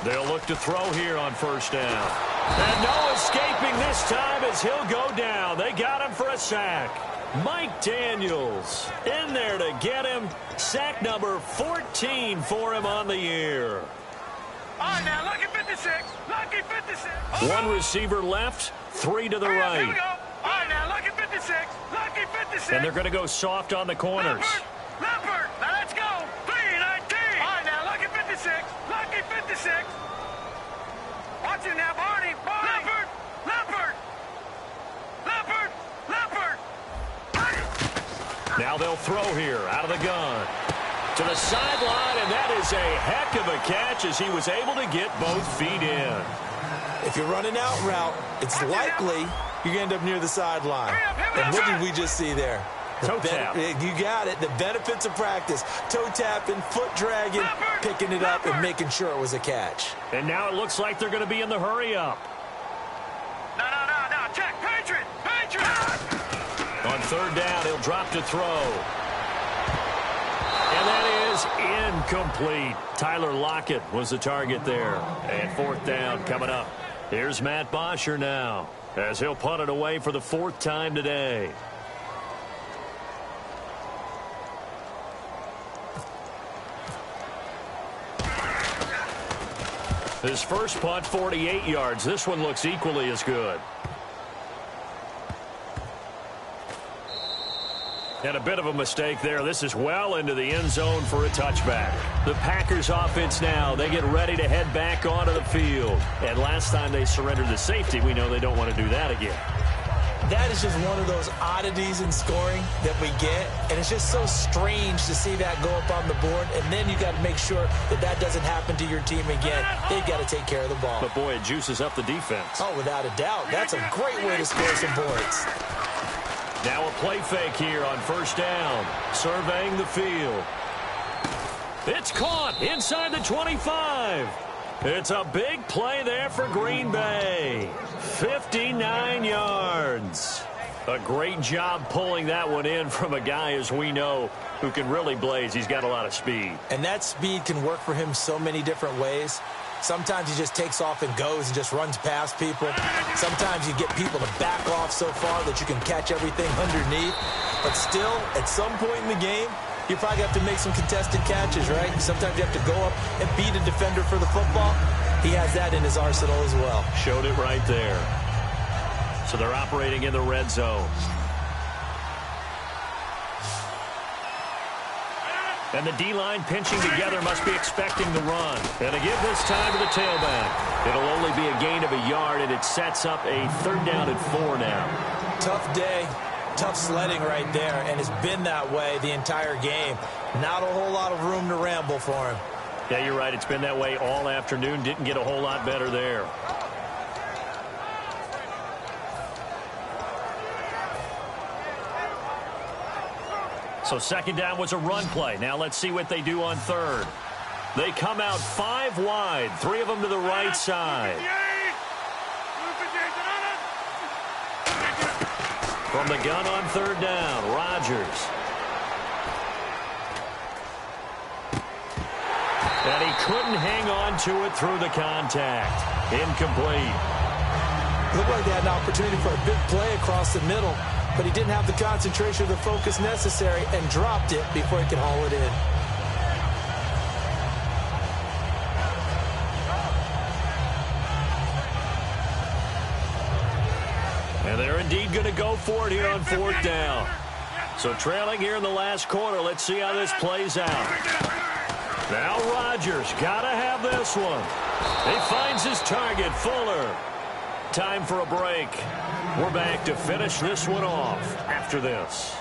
They'll look to throw here on first down. And no escaping this time as he'll go down. They got him for a sack. Mike Daniels in there to get him. Sack number 14 for him on the year. All right, now, lucky 56. Lucky 56. One receiver left, 3 to the right. Here we go. All right, now, lucky 56. Lucky 56. And they're going to go soft on the corners. Leopard. Now, let's go. 3-19. All right, now, lucky 56. Lucky 56. Watch it now, Barney. Leopard. Leopard. Leopard. Leopard. Now they'll throw here out of the gun. To the sideline, and that is a heck of a catch as he was able to get both feet in. If you're running out route, it's likely you're going to end up near the sideline. And what did we just see there? Toe tap. You got it. The benefits of practice. Toe tapping, foot dragging, picking it up, and making sure it was a catch. And now it looks like they're going to be in the hurry-up. No. Check. Patriot. On third down, he'll drop to throw. And that is incomplete. Tyler Lockett was the target there. And fourth down coming up. Here's Matt Bosher now as he'll punt it away for the 4th time today. His first punt, 48 yards. This one looks equally as good. And a bit of a mistake there. This is well into the end zone for a touchback. The Packers offense now, they get ready to head back onto the field. And last time they surrendered the safety, we know they don't want to do that again. That is just one of those oddities in scoring that we get. And it's just so strange to see that go up on the board. And then you got to make sure that that doesn't happen to your team again. They've got to take care of the ball. But, boy, it juices up the defense. Oh, without a doubt. That's a great way to score some points. Now a play fake here on first down. Surveying the field. It's caught inside the 25. It's a big play there for Green Bay. 59 yards. A great job pulling that one in from a guy, as we know, who can really blaze. He's got a lot of speed. And that speed can work for him so many different ways. Sometimes he just takes off and goes and just runs past people. Sometimes you get people to back off so far that you can catch everything underneath. But still, at some point in the game, you probably have to make some contested catches, right? Sometimes you have to go up and beat a defender for the football. He has that in his arsenal as well. Showed it right there. So they're operating in the red zone. And the D-line pinching together must be expecting the run. And a give this time to the tailback. It'll only be a gain of a yard, and it sets up a 3rd down and 4 now. Tough day, tough sledding right there, and it's been that way the entire game. Not a whole lot of room to ramble for him. Yeah, you're right. It's been that way all afternoon. Didn't get a whole lot better there. So 2nd down was a run play. Now let's see what they do on 3rd. They come out 5 wide, 3 of them to the right side. From the gun on 3rd down, Rodgers. And he couldn't hang on to it through the contact. Incomplete. Looked like they had an opportunity for a big play across the middle, but he didn't have the concentration or the focus necessary and dropped it before he could haul it in. And they're indeed going to go for it here on 4th down. So trailing here in the last quarter, let's see how this plays out. Now Rodgers got to have this one. He finds his target, Fuller. Time for a break. We're back to finish this one off after this.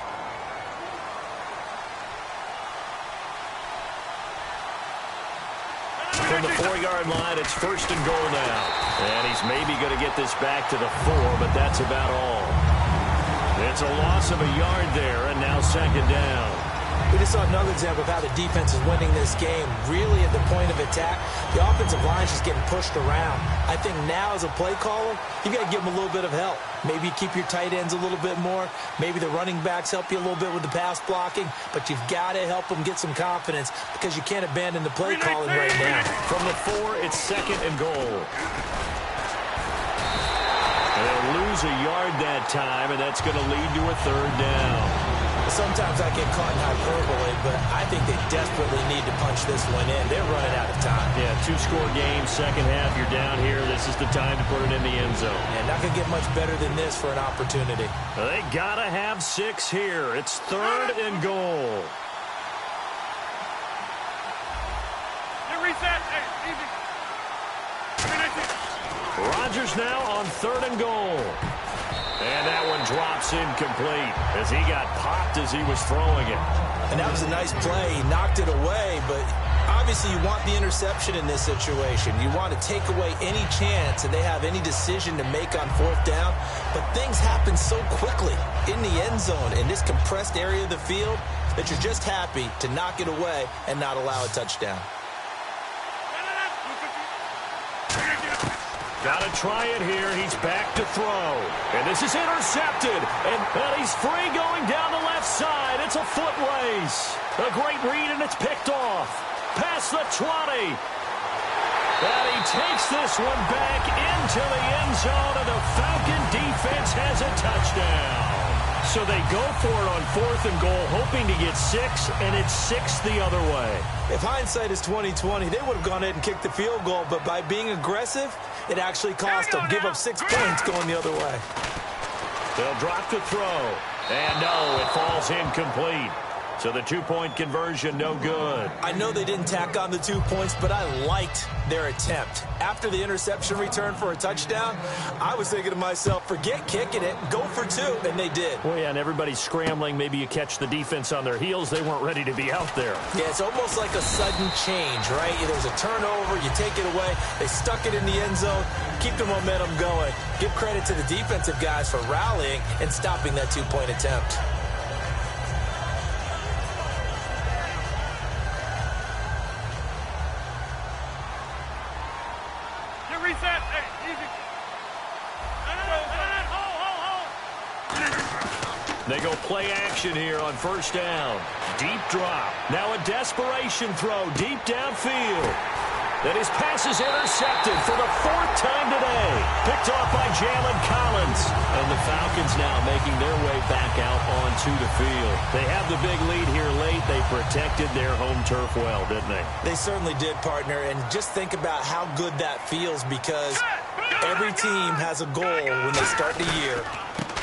From the 4-yard line, it's 1st and goal now. And he's maybe going to get this back to the 4, but that's about all. It's a loss of a yard there, and now 2nd down. We just saw another example of how the defense is winning this game. Really at the point of attack, the offensive line is just getting pushed around. I think now as a play caller, you got to give them a little bit of help. Maybe keep your tight ends a little bit more. Maybe the running backs help you a little bit with the pass blocking. But you've got to help them get some confidence because you can't abandon the play calling right now. From the 4, it's 2nd and goal. They'll lose lose a yard that time, and that's going to lead to a third down. Sometimes I get caught in hyperbole, but I think they desperately need to punch this one in. They're running out of time. Yeah, two-score game, second half, you're down here. This is the time to put it in the end zone. And not going to get much better than this for an opportunity. They got to have 6 here. It's third and goal. Reset. Hey, easy. Rodgers now on third and goal. And that one drops incomplete as he got popped as he was throwing it. And that was a nice play. He knocked it away, but obviously you want the interception in this situation. You want to take away any chance that they have any decision to make on fourth down. But things happen so quickly in the end zone in this compressed area of the field that you're just happy to knock it away and not allow a touchdown. Got to try it here. He's back to throw. And this is intercepted. And he's free going down the left side. It's a foot race. A great read, and it's picked off. Past the 20. And he takes this one back into the end zone, and the Falcon defense has a touchdown. So they go for it on fourth and goal, hoping to get 6, and it's 6 the other way. If hindsight is 20/20, they would have gone ahead and kicked the field goal, but by being aggressive, it actually cost them. Give up 6 points going the other way. They'll drop to throw. And no, it falls incomplete. So the 2-point conversion, no good. I know they didn't tack on the 2 points, but I liked their attempt. After the interception return for a touchdown, I was thinking to myself, forget kicking it, go for 2, and they did. Well, yeah, and everybody's scrambling. Maybe you catch the defense on their heels. They weren't ready to be out there. Yeah, it's almost like a sudden change, right? There's a turnover, you take it away, they stuck it in the end zone, keep the momentum going. Give credit to the defensive guys for rallying and stopping that 2-point attempt. Reset. Hey, easy. They go play action here on first down. Deep drop. Now a desperation throw deep downfield. Then his pass is intercepted for the 4th time today. Picked off by Jalen Collins. And the Falcons now making their way back out onto the field. They have the big lead here late. They protected their home turf well, didn't they? They certainly did, partner. And just think about how good that feels, because every team has a goal when they start the year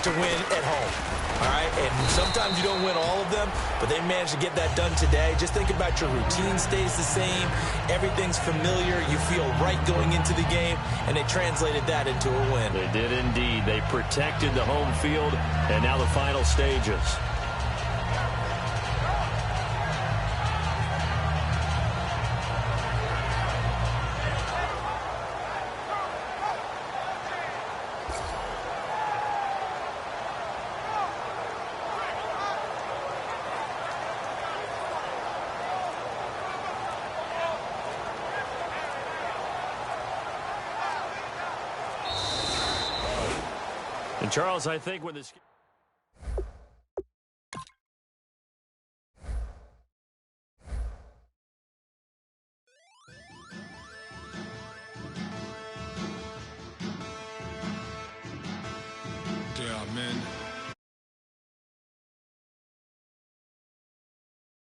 to win at home. All right, and sometimes you don't win all of them, but they managed to get that done today. Just think about your routine stays the same. Everything's familiar. You feel right going into the game, and they translated that into a win. They did indeed. They protected the home field, and now the final stages. And Charles, I think when this